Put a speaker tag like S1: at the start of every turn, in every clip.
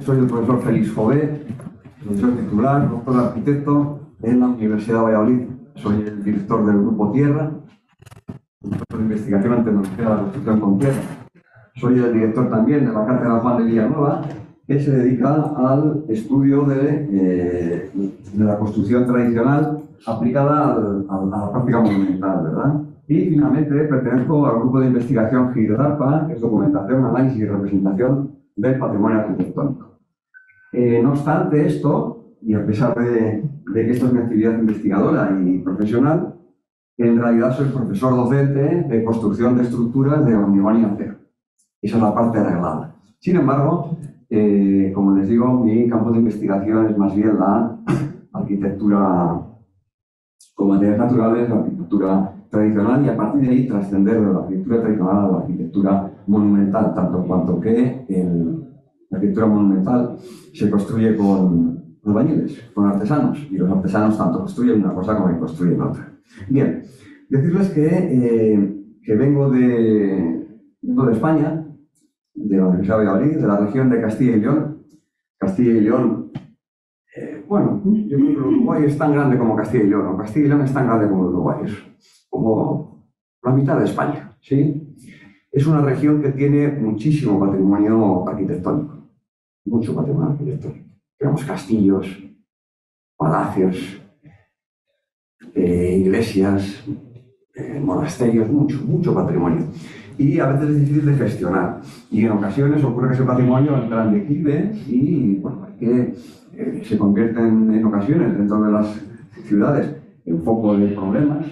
S1: soy el profesor Félix Jové, profesor titular, doctor arquitecto en la Universidad de Valladolid. Soy el director del Grupo Tierra, de investigación en tecnología de la construcción con tierra. Soy el director también de la Cátedra Juan de Villanueva, que se dedica al estudio de la construcción tradicional aplicada a la práctica monumental, ¿verdad? Y finalmente pertenezco al grupo de investigación GIRDARPA, que es documentación, análisis y representación del patrimonio arquitectónico. No obstante esto, y a pesar de que esto es mi actividad investigadora y profesional, en realidad soy profesor docente de construcción de estructuras de hormigón y acero. Esa es la parte arreglada. Sin embargo, como les digo, mi campo de investigación es más bien la arquitectura con materiales naturales, la arquitectura tradicional, y a partir de ahí trascender de la arquitectura tradicional a la arquitectura monumental, tanto cuanto que la arquitectura monumental se construye con albañiles, con artesanos, y los artesanos tanto construyen una cosa como que construyen otra. Bien, decirles que vengo de España, de la Universidad de Valladolid, de la región de Castilla y León. Castilla y León, bueno, yo creo que Uruguay es tan grande como Castilla y León, o Castilla y León es tan grande como Uruguay, es como la mitad de España, ¿sí? Es una región que tiene muchísimo patrimonio arquitectónico, mucho patrimonio arquitectónico. Tenemos castillos, palacios, iglesias, monasterios, mucho patrimonio. Y a veces es difícil de gestionar. Y en ocasiones ocurre que ese patrimonio entra en declive y bueno, se convierten en ocasiones dentro de las ciudades en foco de problemas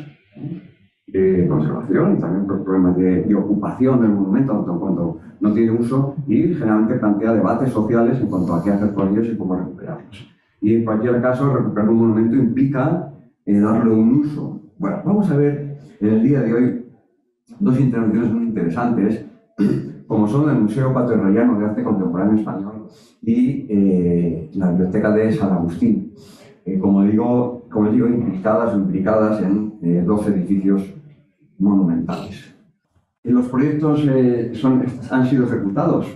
S1: de conservación y también problemas de ocupación del monumento, tanto en cuanto no tiene uso, y generalmente plantea debates sociales en cuanto a qué hacer con ellos y cómo recuperarlos. Y en cualquier caso, recuperar un monumento implica darle un uso. Bueno, vamos a ver en el día de hoy dos intervenciones muy interesantes, como son el Museo Patio Rellano de Arte Contemporáneo Español y la Biblioteca de San Agustín, como digo, implicadas en dos edificios monumentales. Los proyectos han sido ejecutados,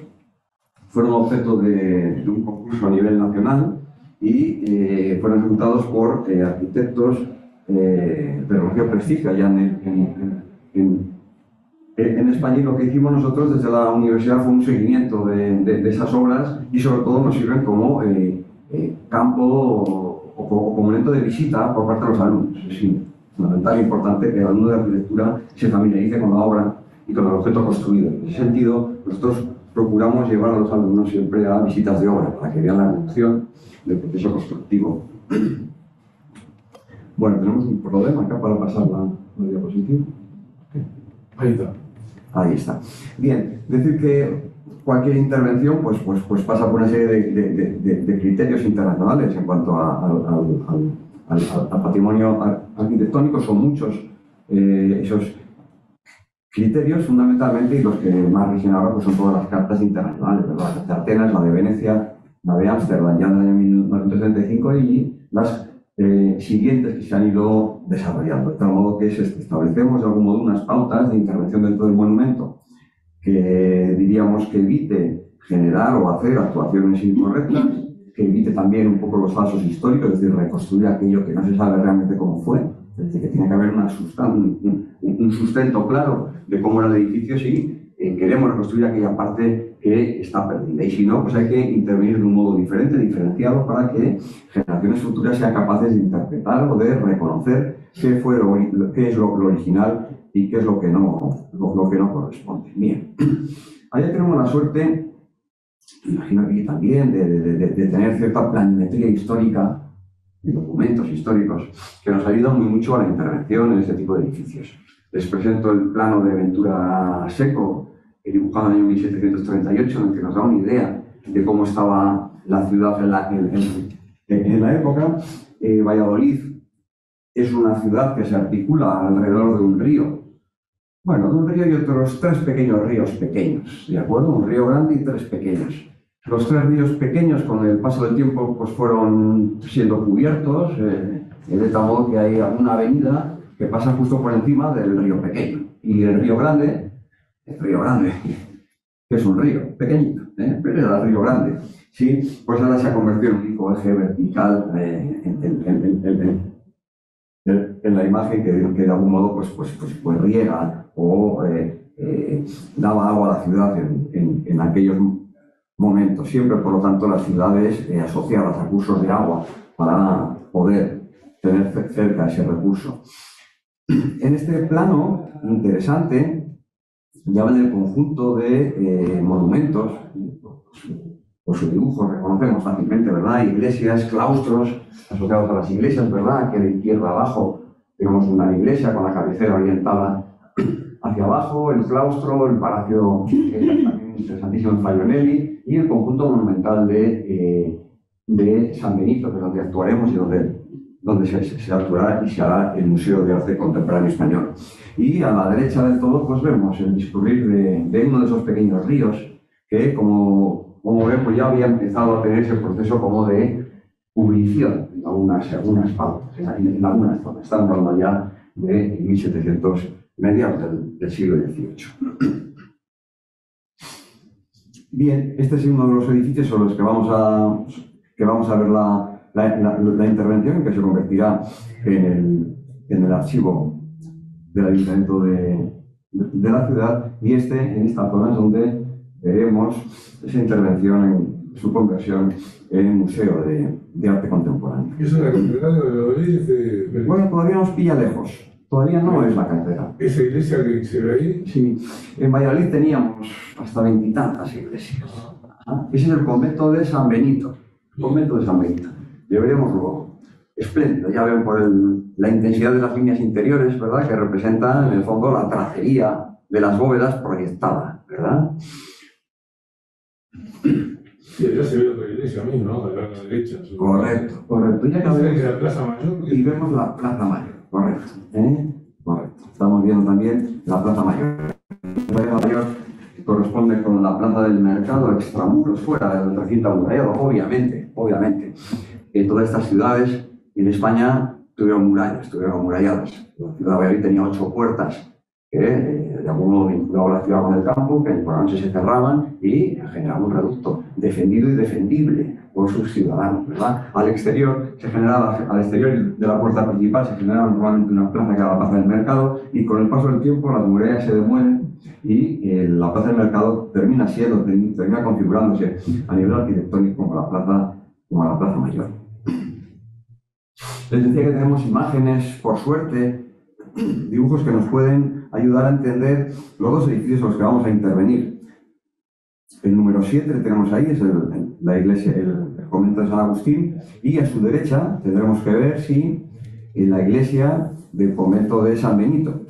S1: fueron objeto de un concurso a nivel nacional y fueron ejecutados por arquitectos de reconocido prestigio allá en España, y lo que hicimos nosotros desde la universidad fue un seguimiento de esas obras, y sobre todo nos sirven como campo o como elemento de visita por parte de los alumnos. Es fundamental e importante que el alumno de arquitectura se familiarice con la obra y con el objeto construido. En ese sentido, nosotros procuramos llevar a los alumnos siempre a visitas de obra para que vean la evolución del proceso constructivo. Bueno, tenemos un problema acá para pasar la diapositiva. Ahí está. Bien, decir que cualquier intervención pues pasa por una serie de criterios internacionales en cuanto al patrimonio arquitectónico. Son muchos esos criterios, fundamentalmente, y los que más rigen ahora pues son todas las cartas internacionales, ¿verdad? La de Atenas, la de Venecia, la de Ámsterdam ya en el año 1935 y las siguientes que se han ido desarrollando, de tal modo que establecemos de algún modo unas pautas de intervención dentro del monumento que diríamos que evite generar o hacer actuaciones incorrectas, que evite también un poco los falsos históricos, es decir, reconstruir aquello que no se sabe realmente cómo fue, es decir, que tiene que haber un sustento claro de cómo era el edificio si queremos reconstruir aquella parte que está perdida, y si no, pues hay que intervenir de un modo diferente, diferenciado, para que generaciones futuras sean capaces de interpretar o de reconocer qué es lo original y qué es lo que no corresponde. Bien, allá tenemos la suerte, imagino aquí también, de tener cierta planimetría histórica y documentos históricos que nos ayudan muy mucho a la intervención en este tipo de edificios. Les presento el plano de Ventura Seco, dibujado en el año 1738, en el que nos da una idea de cómo estaba la ciudad en la época. Valladolid es una ciudad que se articula alrededor de un río. Bueno, de un río y otros tres pequeños ríos pequeños, ¿de acuerdo? Un río grande y tres pequeños. Los tres ríos pequeños, con el paso del tiempo, pues fueron siendo cubiertos, de tal modo que hay una avenida que pasa justo por encima del río pequeño. Y el río grande, que es un río pequeñito, pero era el río grande. Sí, pues ahora se ha convertido en un único eje vertical en la imagen que de algún modo pues riega o daba agua a la ciudad en aquellos momentos. Siempre, por lo tanto, las ciudades asociadas a cursos de agua para poder tener cerca ese recurso. En este plano interesante, ya en el conjunto de monumentos, por su dibujo reconocemos fácilmente, ¿verdad? Iglesias, claustros asociados a las iglesias, ¿verdad? Que de izquierda abajo tenemos una iglesia con la cabecera orientada hacia abajo, el claustro, el palacio también interesantísimo en Faionelli y el conjunto monumental de San Benito, que es donde actuaremos y donde se actuará y se hará el Museo de Arte Contemporáneo Español. Y a la derecha del todo pues vemos el discurrir de uno de esos pequeños ríos que, como ven, pues ya había empezado a tener ese proceso como de ubicción en algunas partes, en algunas zonas. Estamos hablando ya de 1700, mediados del siglo XVIII. Bien, este es uno de los edificios sobre los que vamos a ver la intervención, que se convertirá en el archivo del Ayuntamiento de la ciudad, y en esta zona es donde veremos esa intervención en su conversión en Museo de Arte Contemporáneo.
S2: ¿Es la catedral de Valladolid?
S1: Bueno, todavía nos pilla lejos. Todavía no es la catedral.
S2: ¿Esa iglesia que se ve ahí?
S1: Sí. En Valladolid teníamos hasta 20 y tantas iglesias. Ese es el convento de San Benito. Convento de San Benito. Ya veremos luego. Espléndido. Ya ven por la intensidad de las líneas interiores, ¿verdad? Que representan, en el fondo, la tracería de las bóvedas proyectada, ¿verdad?
S2: Sí, allá se ve otra iglesia mismo, ¿no? Acá a la derecha.
S1: Correcto. Ya
S2: no vemos la Plaza Mayor.
S1: Y vemos la Plaza Mayor, correcto. Correcto. Estamos viendo también la Plaza Mayor. La Plaza Mayor corresponde con la Plaza del Mercado, extramuros, fuera del recinto amurallado, obviamente. Todas estas ciudades en España tuvieron murallas, estuvieron amuralladas. La ciudad de Valladolid tenía 8 puertas que de algún modo vinculaban la ciudad con el campo, que por la noche se cerraban y generaban un reducto defendido y defendible por sus ciudadanos, ¿verdad? Al exterior de la puerta principal se generaba normalmente una plaza, que era la Plaza del Mercado, y con el paso del tiempo las murallas se demuelen y la Plaza del Mercado termina configurándose a nivel arquitectónico como la Plaza Mayor. Les decía que tenemos imágenes, por suerte, dibujos que nos pueden ayudar a entender los dos edificios en los que vamos a intervenir. El número 7 que tenemos ahí es la iglesia, el convento de San Agustín, y a su derecha tendremos que ver la iglesia del convento de San Benito.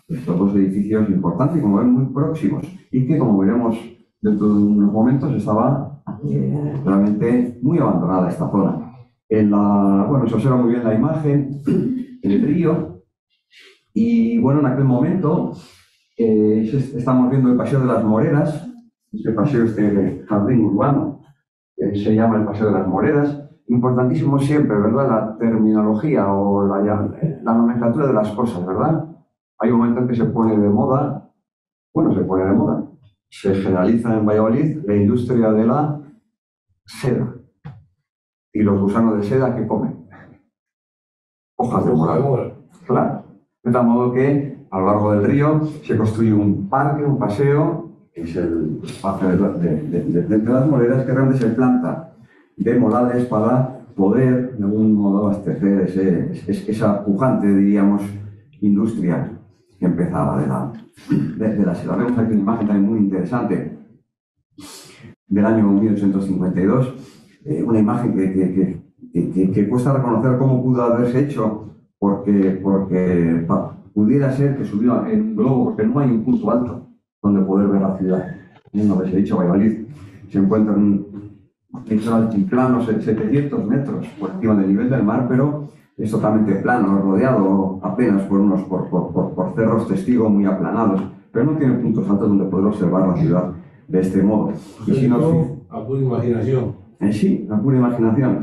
S1: Estos dos edificios importantes, como ven, muy próximos, y que, como veremos dentro de unos momentos, estaba realmente muy abandonada esta zona. Se observa muy bien la imagen, el río. Y bueno, en aquel momento estamos viendo el Paseo de las Moreras, este jardín urbano, se llama el Paseo de las Moreras. Importantísimo siempre, ¿verdad? La terminología o la nomenclatura de las cosas, ¿verdad? Hay un momento en que se pone de moda, se generaliza en Valladolid la industria de la seda. Y los gusanos de seda, ¿qué comen? Hojas de moral. Claro. De tal modo que a lo largo del río se construye un parque, un paseo, que es el parque de las Moreras, que realmente se planta de morales para poder, de algún modo, abastecer esa pujante, diríamos, industria que empezaba de la seda. Vemos aquí una imagen también muy interesante del año 1852, una imagen que cuesta reconocer cómo pudo haberse hecho, porque pudiera ser que subió en un globo, porque no hay un punto alto donde poder ver la ciudad. Como les he dicho, Valladolid se encuentra en planos 700 metros por encima del nivel del mar, pero es totalmente plano, rodeado apenas por cerros testigos muy aplanados, pero no tiene puntos altos donde poder observar la ciudad de este modo.
S2: Y si a pura imaginación.
S1: Sí, a pura imaginación.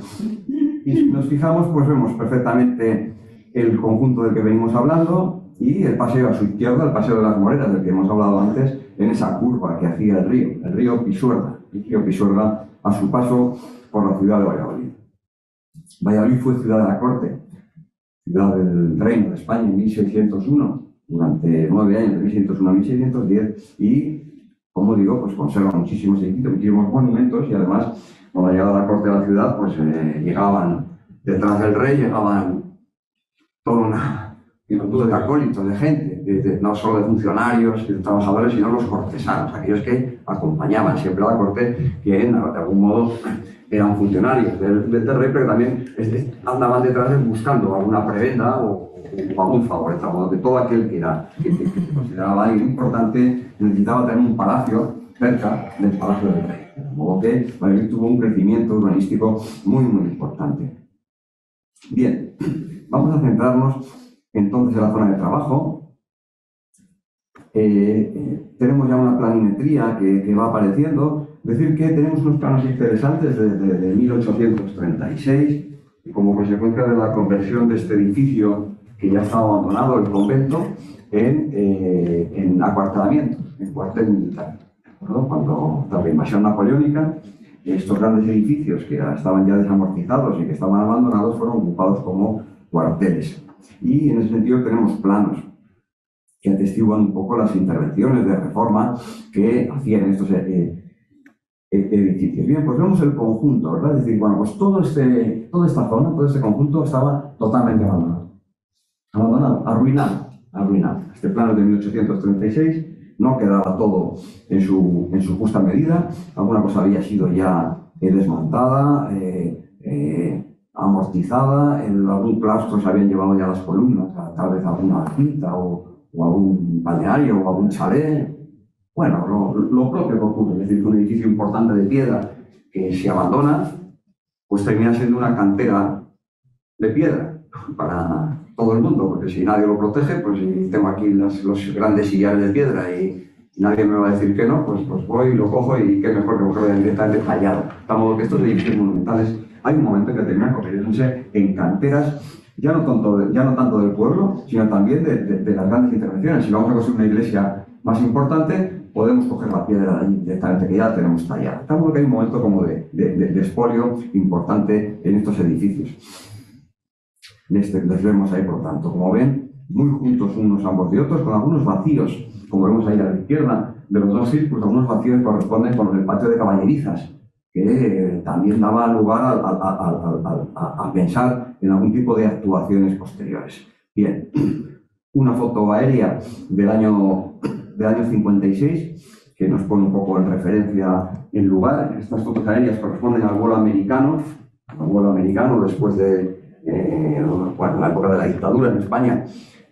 S1: Y si nos fijamos, pues vemos perfectamente el conjunto del que venimos hablando y el paseo a su izquierda, el Paseo de las Moreras, del que hemos hablado antes, en esa curva que hacía el río Pisuerga. El río Pisuerga a su paso por la ciudad de Valladolid. Valladolid fue ciudad de la corte, ciudad del Reino de España en 1601, durante 9 años, de 1601 a 1610, y, como digo, pues conserva muchísimos edificios, muchísimos monumentos, y además, cuando llegaba la corte de la ciudad, pues llegaban, detrás del rey, llegaban toda una de acólitos, de gente, no solo de funcionarios y de trabajadores, sino los cortesanos, aquellos que acompañaban siempre a la corte, que de algún modo eran funcionarios del rey, pero también andaban detrás buscando alguna prebenda o algún favor, de todo aquel que se consideraba importante, necesitaba tener un palacio cerca del palacio del rey. De modo que Valladolid tuvo un crecimiento urbanístico muy, muy importante. Bien, vamos a centrarnos entonces en la zona de trabajo. Tenemos ya una planimetría que va apareciendo. Decir que tenemos unos planos interesantes de 1836, y como consecuencia de la conversión de este edificio que ya estaba abandonado, el convento, en acuartelamiento, en cuartel militar. ¿No? Cuando tras la invasión napoleónica, estos grandes edificios que estaban ya desamortizados y que estaban abandonados fueron ocupados como cuarteles. Y en ese sentido tenemos planos que atestiguan un poco las intervenciones de reforma que hacían estos edificios. Bien, pues vemos el conjunto, ¿verdad? Es decir, bueno, pues toda esta zona, todo este conjunto estaba totalmente abandonado, arruinado. Este plano es de 1836, no quedaba todo en su justa medida, alguna cosa había sido ya desmontada, amortizada, en algún claustro se habían llevado ya las columnas, tal vez alguna cinta o algún balneario o algún chalet. Bueno, lo propio que ocurre, es decir, que un edificio importante de piedra que se abandona, pues termina siendo una cantera de piedra para todo el mundo, porque si nadie lo protege, pues si tengo aquí los grandes sillares de piedra y nadie me va a decir que no, pues voy y lo cojo y qué mejor que cogerlo directamente tallado. De modo que estos edificios monumentales hay un momento en que terminan convirtiéndose en canteras, ya no tanto del pueblo, sino también de las grandes intervenciones. Si vamos a construir una iglesia más importante, podemos coger la piedra de allí directamente, que ya la tenemos tallada. De modo que hay un momento como de expolio importante en estos edificios. Les vemos ahí, por tanto, como ven, muy juntos unos ambos de otros, con algunos vacíos, como vemos ahí a la izquierda de los dos círculos, algunos vacíos corresponden con el patio de caballerizas, que también daba lugar a pensar en algún tipo de actuaciones posteriores. Bien, una foto aérea del año 56, que nos pone un poco en referencia el lugar. Estas fotos aéreas corresponden al vuelo americano después de la época de la dictadura en España.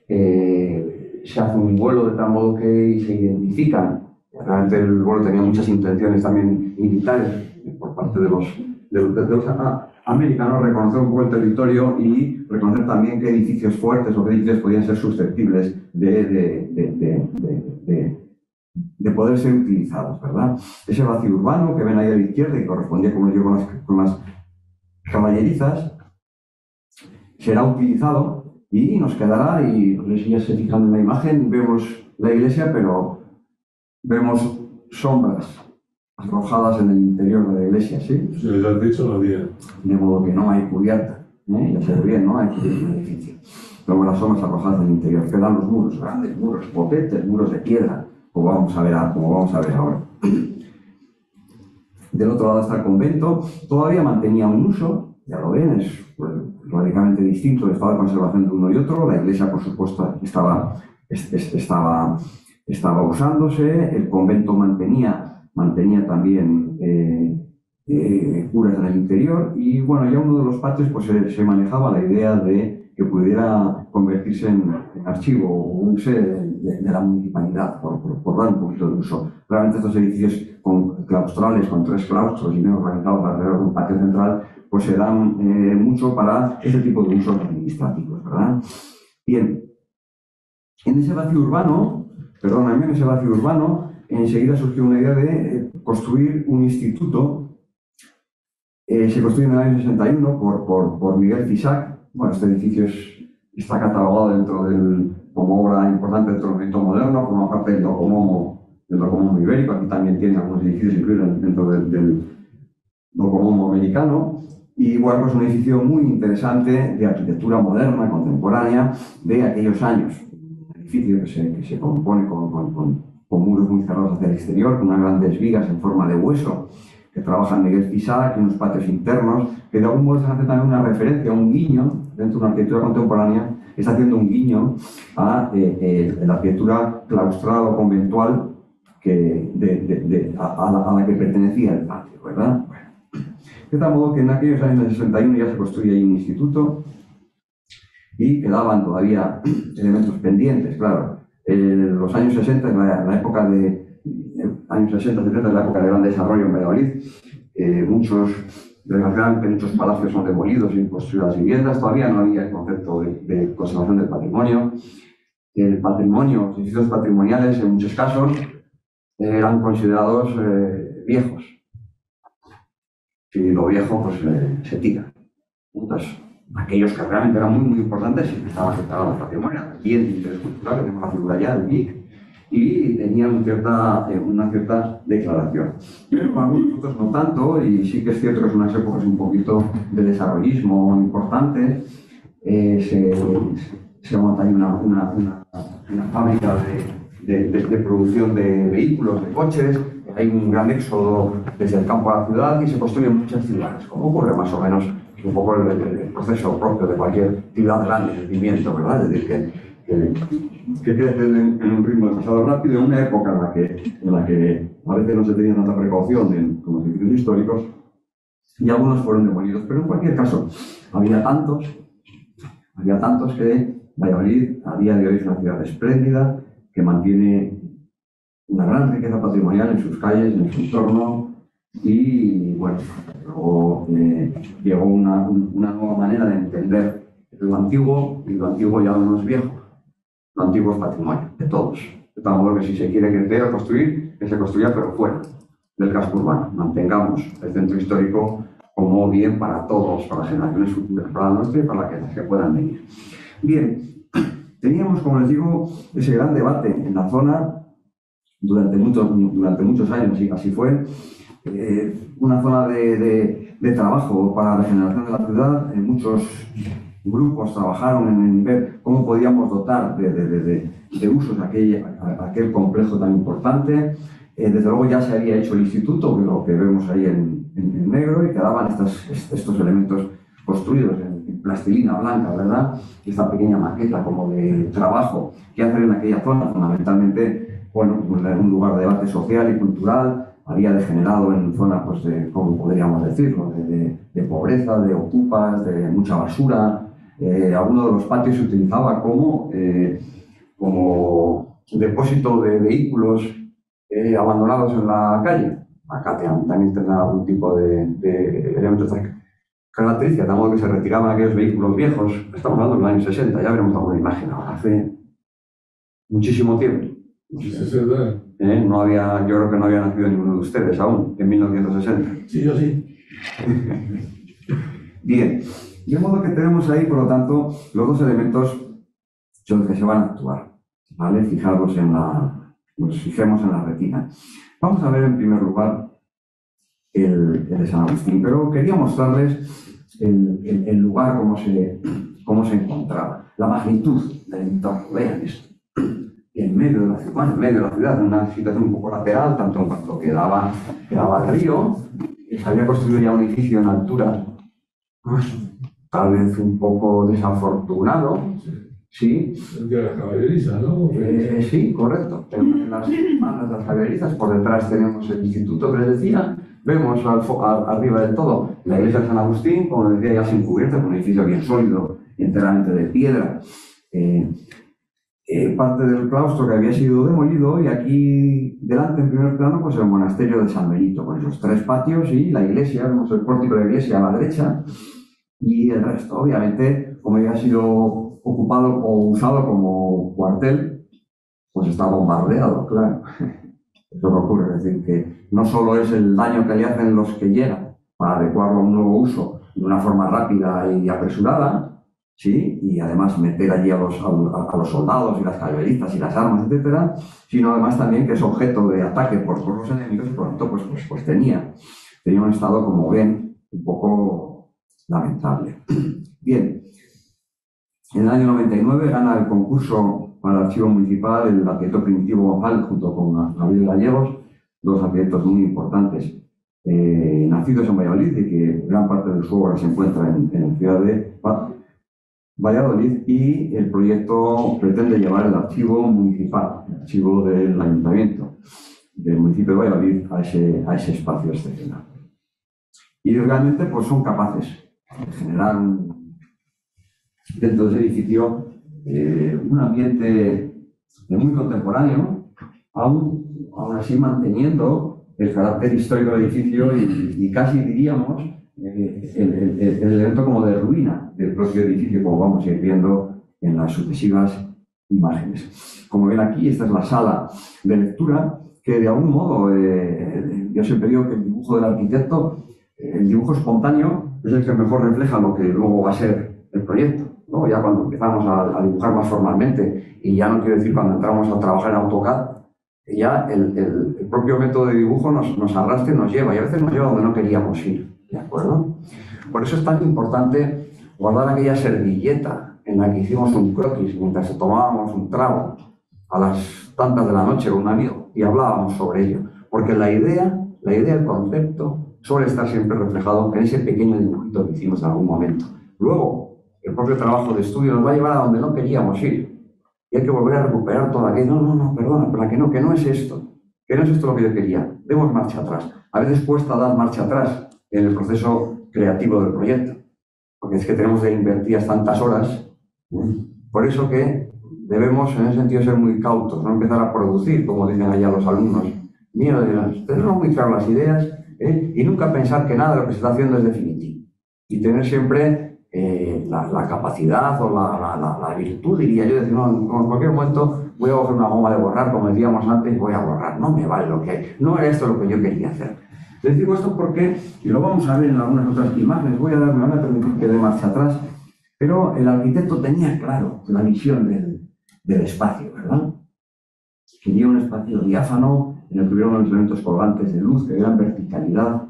S1: Se hace un vuelo de tal modo que se identifican. Realmente el vuelo tenía muchas intenciones también militares por parte de los americanos, reconocer un poco el territorio y reconocer también qué edificios fuertes o qué edificios podían ser susceptibles de poder ser utilizados, ¿verdad? Ese vacío urbano que ven ahí a la izquierda y correspondía, como les digo, con las caballerizas, será utilizado y nos quedará, y no sé si ya se fijan en la imagen, vemos la iglesia, pero vemos sombras arrojadas en el interior de la iglesia, ¿sí?
S2: Si les has dicho, no había.
S1: De modo que no hay cubierta, ya se ve bien, no hay cubierta en el edificio. Vemos las sombras arrojadas en el interior, quedan los muros, grandes muros, potentes, muros de piedra, como vamos a ver ahora. Del otro lado está el convento, todavía mantenía un uso, ya lo ven, es radicalmente distinto el estado de conservación de uno y otro. La iglesia, por supuesto, estaba usándose, el convento mantenía también curas en el interior, y bueno, ya uno de los patios pues se manejaba la idea de que pudiera convertirse en archivo o un sede de la municipalidad, por dar un poquito de uso. Realmente estos edificios claustrales, con 3 claustros y bien organizados alrededor de un patio central, pues se dan mucho para ese tipo de usos administrativos, ¿verdad? Bien, en ese vacío urbano, enseguida surgió una idea de construir un instituto. Se construye en el año 61 por Miguel Fisac. Bueno, este edificio está catalogado como obra importante dentro del movimiento moderno, forma parte del Docomomo ibérico. Aquí también tiene algunos edificios incluidos dentro americano, y bueno, pues un edificio muy interesante de arquitectura moderna, contemporánea, de aquellos años. Un edificio que se compone con muros muy cerrados hacia el exterior, con unas grandes vigas en forma de hueso, que trabajan Miguel Fisac, en unos patios internos, que de algún modo se hace también una referencia, un guiño, dentro de una arquitectura contemporánea, está haciendo un guiño a la arquitectura claustral o conventual a la que pertenecía el patio, ¿verdad? Bueno, de tal modo que en aquellos años del 61 ya se construye ahí un instituto y quedaban todavía elementos pendientes, claro. Los años 60, la época de años 60, 70, la época de gran desarrollo en Valladolid, desgraciadamente muchos palacios son demolidos y construidas viviendas, todavía no había el concepto de conservación del patrimonio. El patrimonio, los edificios patrimoniales, en muchos casos, eran considerados viejos. Si lo viejo, pues se tira. Entonces, aquellos que realmente eran muy, muy importantes y que estaban afectados al patrimonio, bien de interés cultural, que tenemos la figura ya del BIC, y tenían una cierta declaración. Pero algunos otros no tanto, y sí que es cierto que son unas épocas un poquito de desarrollismo importante. Se monta ahí una fábrica de producción de vehículos, de coches, hay un gran éxodo desde el campo a la ciudad y se construyen muchas ciudades, como ocurre más o menos un poco el proceso propio de cualquier ciudad grande, de crecimiento, ¿verdad? Es decir, que crece en un ritmo demasiado rápido, en una época en la que a veces no se tenía tanta precaución con los edificios históricos, y algunos fueron demolidos. Pero en cualquier caso, había tantos que Valladolid a día de hoy es una ciudad espléndida, que mantiene una gran riqueza patrimonial en sus calles, en su entorno, y bueno, luego llegó una nueva manera de entender lo antiguo, y lo antiguo ya no es viejo, lo antiguo es patrimonio de todos. De tal modo que si se quiere crecer o construir, que se construya pero fuera del casco urbano. Mantengamos el centro histórico como bien para todos, para las generaciones futuras, para la nuestra y para las que puedan venir. Bien, teníamos, como les digo, ese gran debate en la zona durante muchos años, y así fue. Una zona de trabajo para la regeneración de la ciudad. Muchos grupos trabajaron en ver cómo podíamos dotar de usos aquel complejo tan importante. Desde luego ya se había hecho el instituto, lo que vemos ahí en negro, y quedaban estos elementos construidos en plastilina blanca, ¿verdad? Esta pequeña maqueta como de trabajo que hacer en aquella zona, fundamentalmente, bueno, un lugar de debate social y cultural. Había degenerado en zonas, pues, ¿cómo podríamos decirlo?, de pobreza, de ocupas, de mucha basura. Alguno de los patios se utilizaba como depósito de vehículos abandonados en la calle. Acá también tendrá algún tipo de elementos características, de modo que se retiraban aquellos vehículos viejos. Estamos hablando de los años 60, ya veremos alguna imagen ahora, hace muchísimo tiempo. No había, yo creo que no había nacido ninguno de ustedes aún, en 1960.
S2: Sí, yo sí.
S1: Bien, de modo que tenemos ahí, por lo tanto, los dos elementos sobre los que se van a actuar, ¿vale? Fijemos en la retina. Vamos a ver en primer lugar el de San Agustín, pero quería mostrarles el lugar, cómo se encontraba, la magnitud del entorno. Vean esto. En medio de la ciudad, en una situación un poco lateral, tanto en cuanto quedaba el río, y se había construido ya un edificio en altura, tal vez un poco desafortunado, sí.
S2: El de las caballerizas, ¿no?
S1: Sí, correcto. Tenemos en las manos de las caballerizas, por detrás tenemos el instituto que les decía, vemos arriba del todo la iglesia de San Agustín, como les decía, ya sin cubierta, con un edificio bien sólido, enteramente de piedra. Parte del claustro que había sido demolido, y aquí delante en primer plano pues el monasterio de San Benito con esos tres patios y la iglesia. Vemos el pórtico de la iglesia a la derecha, y el resto obviamente, como ya ha sido ocupado o usado como cuartel, pues está bombardeado, claro. Eso que ocurre, es decir, que no solo es el daño que le hacen los que llegan para adecuarlo a un nuevo uso de una forma rápida y apresurada, ¿sí? Y además meter allí a los soldados y las caballerizas y las armas, etcétera, sino además también que es objeto de ataque por los enemigos, y por lo tanto pues tenía tenía un estado, como ven, un poco lamentable. Bien, en el año 99 gana el concurso para el archivo municipal el arquitecto Primitivo González junto con Gabriel Gallegos, dos arquitectos muy importantes, nacidos en Valladolid y que gran parte de su obra se encuentra en la ciudad de Valladolid, y el proyecto pretende llevar el archivo municipal, el archivo del ayuntamiento del municipio de Valladolid a ese espacio excepcional. Y realmente pues, son capaces de generar dentro de ese edificio un ambiente muy contemporáneo, aún así manteniendo el carácter histórico del edificio y casi diríamos el elemento como de ruina del propio edificio, como vamos a ir viendo en las sucesivas imágenes. Como ven aquí, esta es la sala de lectura, que de algún modo, yo siempre digo que el dibujo del arquitecto, el dibujo espontáneo, es el que mejor refleja lo que luego va a ser el proyecto, ¿no? Ya cuando empezamos a dibujar más formalmente, y ya no quiero decir cuando entramos a trabajar en AutoCAD, ya el propio método de dibujo nos arrastra y nos lleva, y a veces nos lleva donde no queríamos ir, ¿de acuerdo? Por eso es tan importante guardar aquella servilleta en la que hicimos un croquis mientras tomábamos un trago a las tantas de la noche con un amigo y hablábamos sobre ello, porque la idea, el concepto, suele estar siempre reflejado en ese pequeño dibujito que hicimos en algún momento. Luego, el propio trabajo de estudio nos va a llevar a donde no queríamos ir. Y hay que volver a recuperar todo aquello. No, perdona, pero que no es esto. Que no es esto lo que yo quería. Demos marcha atrás. A veces cuesta dar marcha atrás en el proceso creativo del proyecto. Porque es que tenemos de invertir tantas horas. Por eso que debemos, en ese sentido, ser muy cautos. No empezar a producir, como dicen allá los alumnos. Miedo de tener muy claras las ideas, y nunca pensar que nada de lo que se está haciendo es definitivo. Y tener siempre la capacidad o la virtud, diría yo, de decir, no, en cualquier momento voy a coger una goma de borrar, como decíamos antes, y voy a borrar. No me vale lo que hay. No era esto lo que yo quería hacer. Les digo esto porque, y lo vamos a ver en algunas otras imágenes, me voy a permitir que dé marcha atrás, pero el arquitecto tenía claro la visión del espacio, ¿verdad? Quería un espacio diáfano en el que hubiera unos elementos colgantes de luz, que dieran verticalidad,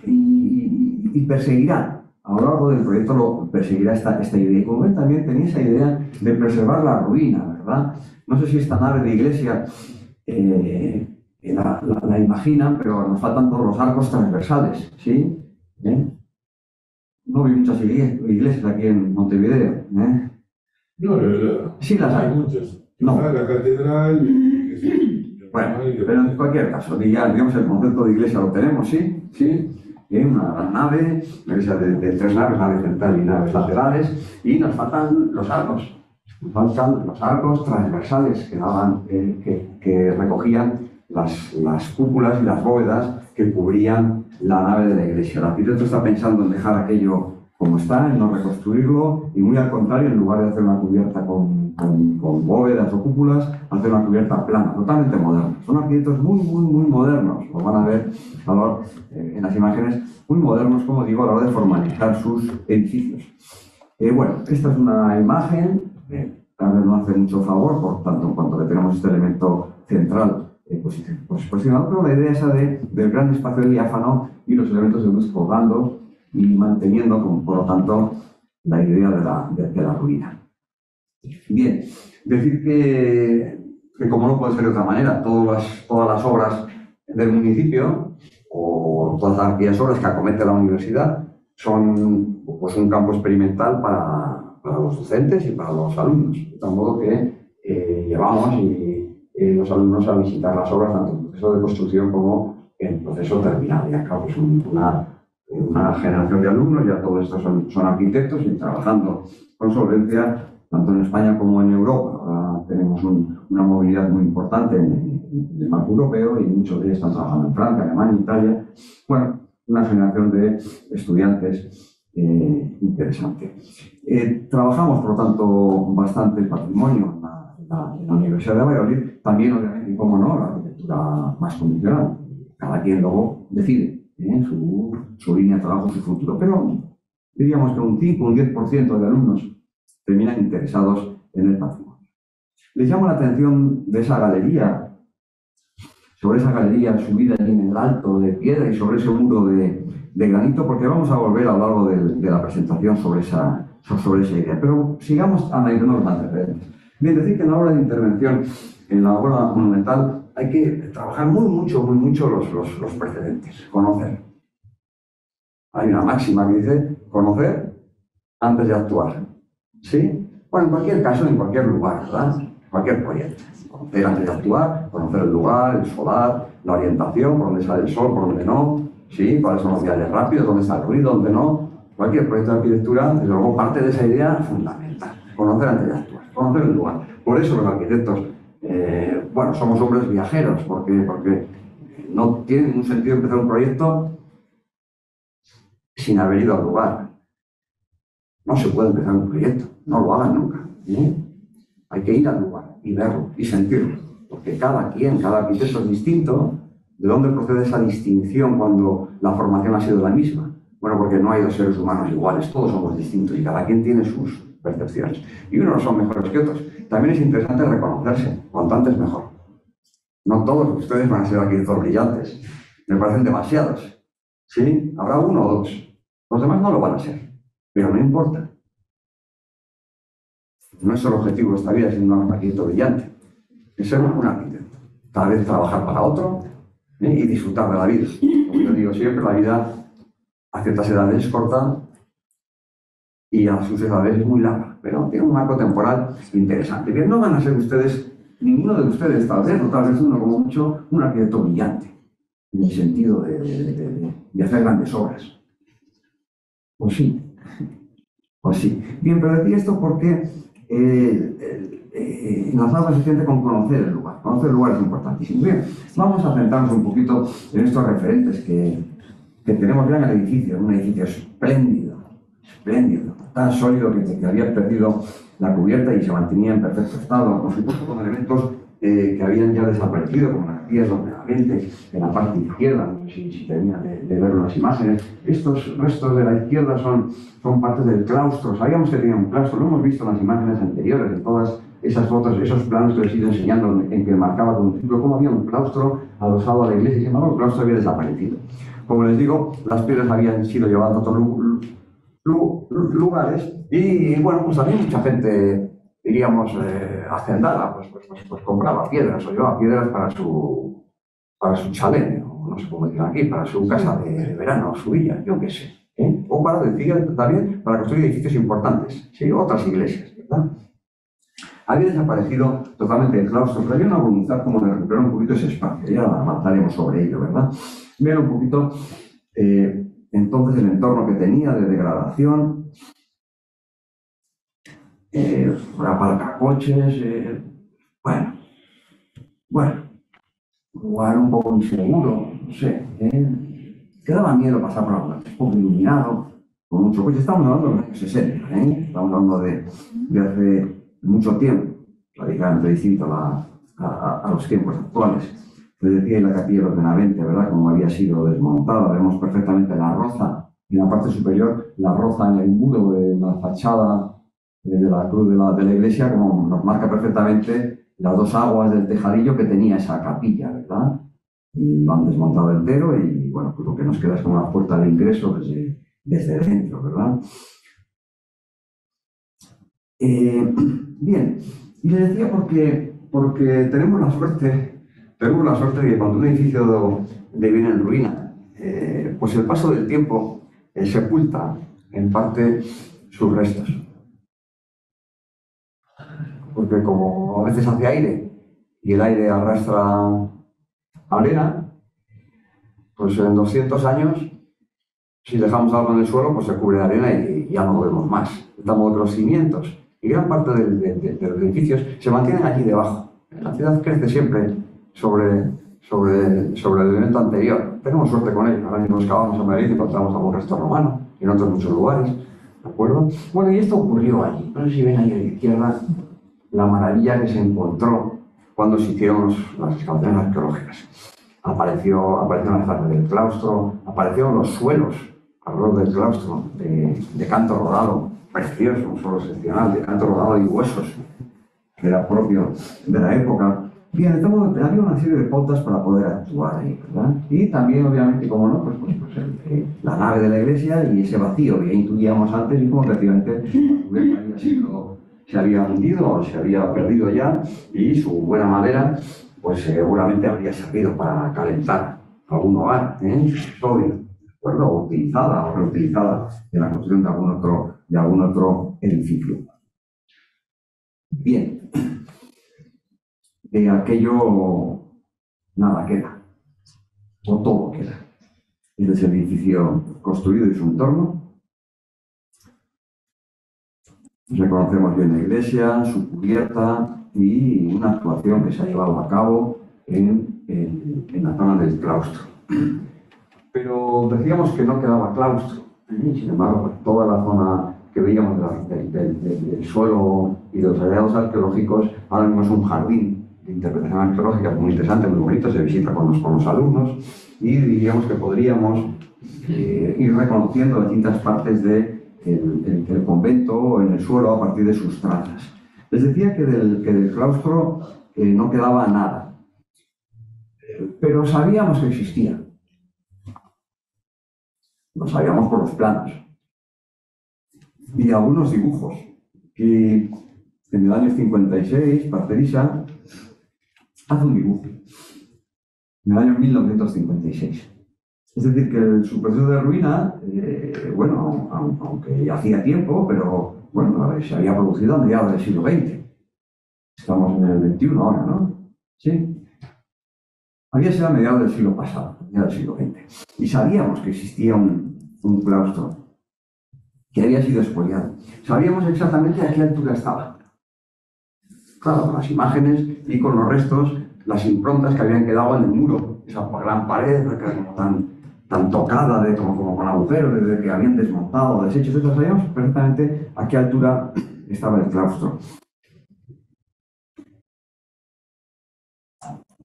S1: y perseguirá. A lo largo del proyecto lo perseguirá esta idea. Y como ven, también tenía esa idea de preservar la ruina, ¿verdad? No sé si esta nave de iglesia la imaginan, pero nos faltan todos los arcos transversales, ¿sí? No vi muchas iglesias aquí en Montevideo.
S2: No,
S1: sí las hay.
S2: Muchas.
S1: No.
S2: La catedral.
S1: Bueno, pero en cualquier caso, digamos el concepto de iglesia lo tenemos, ¿sí? Sí. Una gran nave, una iglesia de tres naves, nave central y naves laterales, y nos faltan los arcos. Nos faltan los arcos transversales que recogían las cúpulas y las bóvedas que cubrían la nave de la iglesia. El arquitecto está pensando en dejar aquello como está, en no reconstruirlo, y muy al contrario, en lugar de hacer una cubierta con bóvedas o cúpulas, hacer una cubierta plana, totalmente moderna. Son arquitectos muy modernos, lo van a ver en las imágenes, muy modernos, como digo, a la hora de formalizar sus edificios. Bueno, esta es una imagen, tal vez no hace mucho favor, por tanto, en cuanto que tenemos este elemento central posicionado, pero la idea esa del gran espacio diáfano y los elementos de luz colgando y manteniendo, por lo tanto, la idea de la ruina. Bien, decir que como no puede ser de otra manera, todas las obras del municipio o todas aquellas obras que acomete la universidad son pues, un campo experimental para los docentes y para los alumnos, de tal modo que llevamos los alumnos a visitar las obras tanto en el proceso de construcción como en el proceso terminal. Y acá pues, una generación de alumnos, ya todos estos son arquitectos y trabajando con solvencia tanto en España como en Europa. Ahora tenemos una movilidad muy importante en el marco europeo y muchos de ellos están trabajando en Francia, Alemania, Italia. Bueno, una generación de estudiantes interesante. Trabajamos, por lo tanto, bastante el patrimonio en la Universidad de Valladolid, también, obviamente, y como no, la arquitectura más convencional. Cada quien luego decide su línea de trabajo, su futuro, pero diríamos que un 5 o un 10% de alumnos terminan interesados en el patrimonio. Les llamo la atención de esa galería sobre esa galería subida allí en el alto de piedra y sobre ese muro de granito, porque vamos a volver a lo largo de la presentación sobre esa idea. Pero sigamos analizando los antecedentes. Bien, decir que en la obra de intervención, en la obra monumental, hay que trabajar muy mucho los precedentes, conocer. Hay una máxima que dice conocer antes de actuar. ¿Sí? Bueno, en cualquier caso, en cualquier lugar, ¿verdad? Cualquier proyecto. Conocer antes de actuar, conocer el lugar, el solar, la orientación, por dónde sale el sol, por dónde no, ¿sí? Cuáles son los viajes rápidos, dónde está el ruido, dónde no. Cualquier proyecto de arquitectura, desde luego, parte de esa idea fundamental. Conocer antes de actuar, conocer el lugar. Por eso los arquitectos, bueno, somos hombres viajeros, porque no tiene ningún sentido empezar un proyecto sin haber ido al lugar. No se puede empezar un proyecto, no lo hagan nunca. Hay que ir al lugar y verlo y sentirlo, porque cada arquitecto es distinto. ¿De dónde procede esa distinción cuando la formación ha sido la misma? Bueno, porque no hay dos seres humanos iguales, todos somos distintos y cada quien tiene sus percepciones. Y unos son mejores que otros. También es interesante reconocerse, cuanto antes mejor. No todos ustedes van a ser arquitectos brillantes, me parecen demasiados. ¿Sí? Habrá uno o dos. Los demás no lo van a ser, pero no importa. No es el objetivo de esta vida ser un arquitecto brillante, es ser un arquitecto. Cada vez trabajar para otro y disfrutar de la vida. Como yo digo siempre, la vida a ciertas edades es corta y a sus edades es muy larga, pero tiene un marco temporal interesante. Bien, no van a ser ustedes, ninguno de ustedes, tal vez uno como mucho, un arquitecto brillante, en el sentido de hacer grandes obras. Pues sí. Pues sí. Bien, pero decía esto porque enlazado se siente con conocer el lugar. Conocer el lugar es importantísimo. Bien, vamos a centrarnos un poquito en estos referentes que tenemos ya en el edificio. Un edificio espléndido, tan sólido que había perdido la cubierta y se mantenía en perfecto estado, por supuesto con elementos que habían ya desaparecido, como las piezas ordenadamente en la parte izquierda, no sé si terminan de ver las imágenes. Estos restos de la izquierda son parte del claustro. Sabíamos que tenía un claustro, lo hemos visto en las imágenes anteriores, en todas esas fotos, esos planos que les he ido enseñando, en que marcaba con un círculo cómo había un claustro adosado a la iglesia, y sin embargo el claustro había desaparecido. Como les digo, las piedras habían sido llevadas a otros lugares y bueno, pues había mucha gente, diríamos, hacendada, pues compraba piedras o llevaba piedras para su chalet, o no sé cómo decir aquí, para su casa de verano, su villa, yo qué sé. O para decir también para construir edificios importantes, ¿sí? Otras iglesias, ¿verdad? Había desaparecido totalmente el claustro, pero había una voluntad como de recuperar un poquito ese espacio, ya avanzaremos sobre ello, ¿verdad? Vean un poquito entonces el entorno que tenía de degradación, aparcacoches, bueno, lugar un poco inseguro, no sé, que daba miedo pasar por la noche, poco iluminado, con mucho coche. Estamos hablando de los años 60, estamos hablando de hace mucho tiempo, radicalmente distinto a los tiempos actuales. Les decía en la capilla de los Benavente, ¿verdad?, como había sido desmontada. Vemos perfectamente la roza en la parte superior, la roza en el muro de la fachada de la cruz de la iglesia, como nos marca perfectamente las dos aguas del tejadillo que tenía esa capilla, ¿verdad? Y lo han desmontado entero y, bueno, pues lo que nos queda es como una puerta de ingreso desde dentro, ¿verdad? Bien, y le decía porque tenemos la suerte de que cuando un edificio viene en ruina, pues el paso del tiempo sepulta en parte sus restos. Porque como a veces hace aire y el aire arrastra arena, pues en 200 años, si dejamos algo en el suelo, pues se cubre de arena y ya no lo vemos más. Damos otros cimientos. Y gran parte de los edificios se mantienen aquí debajo. La ciudad crece siempre sobre el elemento anterior. Tenemos suerte con ello. Ahora mismo excavamos en Madrid y encontramos algún resto romano y en otros muchos lugares. ¿De acuerdo? Bueno, y esto ocurrió allí. No sé si ven ahí a la izquierda la maravilla que se encontró cuando se hicieron las excavaciones arqueológicas. Aparecieron las partes del claustro, aparecieron los suelos alrededor del claustro de canto rodado, precioso, un suelo excepcional, de canto rodado y huesos, que era propio de la época. Bien, entonces, había una serie de pautas para poder actuar ahí, ¿verdad? Y también, obviamente, como no, la nave de la iglesia y ese vacío que ya intuíamos antes, y como efectivamente se había hundido o se había perdido ya, y su buena madera, pues seguramente habría servido para calentar algún hogar, sólido, ¿de acuerdo? O utilizada o reutilizada en la construcción de algún otro edificio. Bien. De aquello nada queda, o todo queda. Este es el edificio construido y su entorno. Reconocemos bien la iglesia, su cubierta y una actuación que se ha llevado a cabo en la zona del claustro. Pero decíamos que no quedaba claustro. Sin embargo, pues, toda la zona que veíamos del suelo y de los areados arqueológicos, ahora mismo es un jardín de interpretación arqueológica muy interesante, muy bonito, se visita con los alumnos y diríamos que podríamos ir reconociendo distintas partes del convento en el suelo a partir de sus trazas. Les decía que del claustro no quedaba nada, pero sabíamos que existía. Lo sabíamos por los planos y algunos dibujos que en el año 56 Parcerisa hace un dibujo, en el año 1956. Es decir, que su proceso de ruina, bueno, aunque ya hacía tiempo, pero bueno, se había producido a mediados del siglo XX. Estamos en el XXI ahora, ¿no? Sí. Había sido a mediados del siglo pasado, a mediados del siglo XX. Y sabíamos que existía un claustro que había sido expoliado. Sabíamos exactamente a qué altura estaba. Claro, con las imágenes y con los restos, las improntas que habían quedado en el muro, esa gran pared que era como tan tocada, como con agujeros, desde que habían desmontado, deshecho, etc. Sabíamos perfectamente a qué altura estaba el claustro.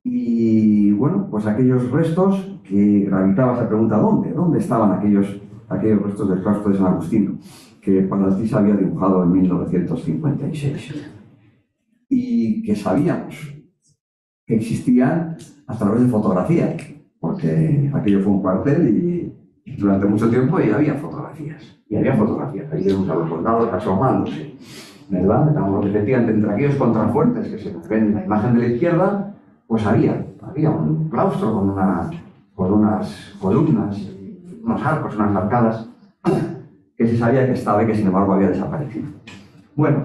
S1: Y bueno, pues aquellos restos que gravitaba esa pregunta, ¿dónde estaban aquellos restos del claustro de San Agustín, que Parcerisa había dibujado en 1956? Y que sabíamos que existían a través de fotografía, porque aquello fue un cuartel y durante mucho tiempo y había fotografías. Ahí vemos a los soldados asomándose, ¿verdad? Efectivamente, entre aquellos contrafuertes que se ven en la imagen de la izquierda, pues había un claustro con unas columnas, unos arcos, unas arcadas, que se sabía que estaba y que sin embargo había desaparecido. Bueno,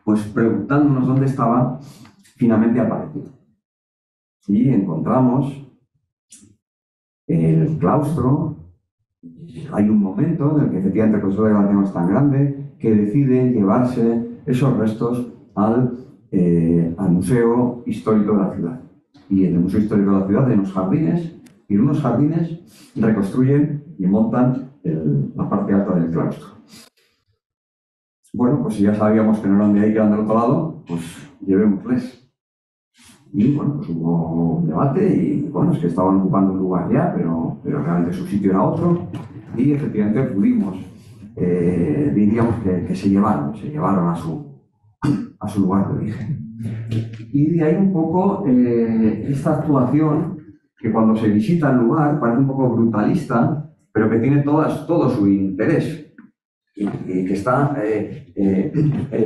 S1: pues preguntándonos dónde estaba, finalmente apareció. Y encontramos el claustro. Hay un momento en el que efectivamente el profesor de Galatea es tan grande que decide llevarse esos restos al Museo Histórico de la Ciudad. Y en el Museo Histórico de la Ciudad hay unos jardines, y en unos jardines reconstruyen y montan la parte alta del claustro. Bueno, pues si ya sabíamos que no eran de ahí, que eran del otro lado, pues llevémosles. Y bueno, pues hubo un debate y bueno, es que estaban ocupando un lugar ya, pero realmente su sitio era otro. Y efectivamente pudimos, diríamos que se llevaron a su lugar de origen. Y de ahí un poco esta actuación que cuando se visita el lugar parece un poco brutalista, pero que tiene todo su interés y que está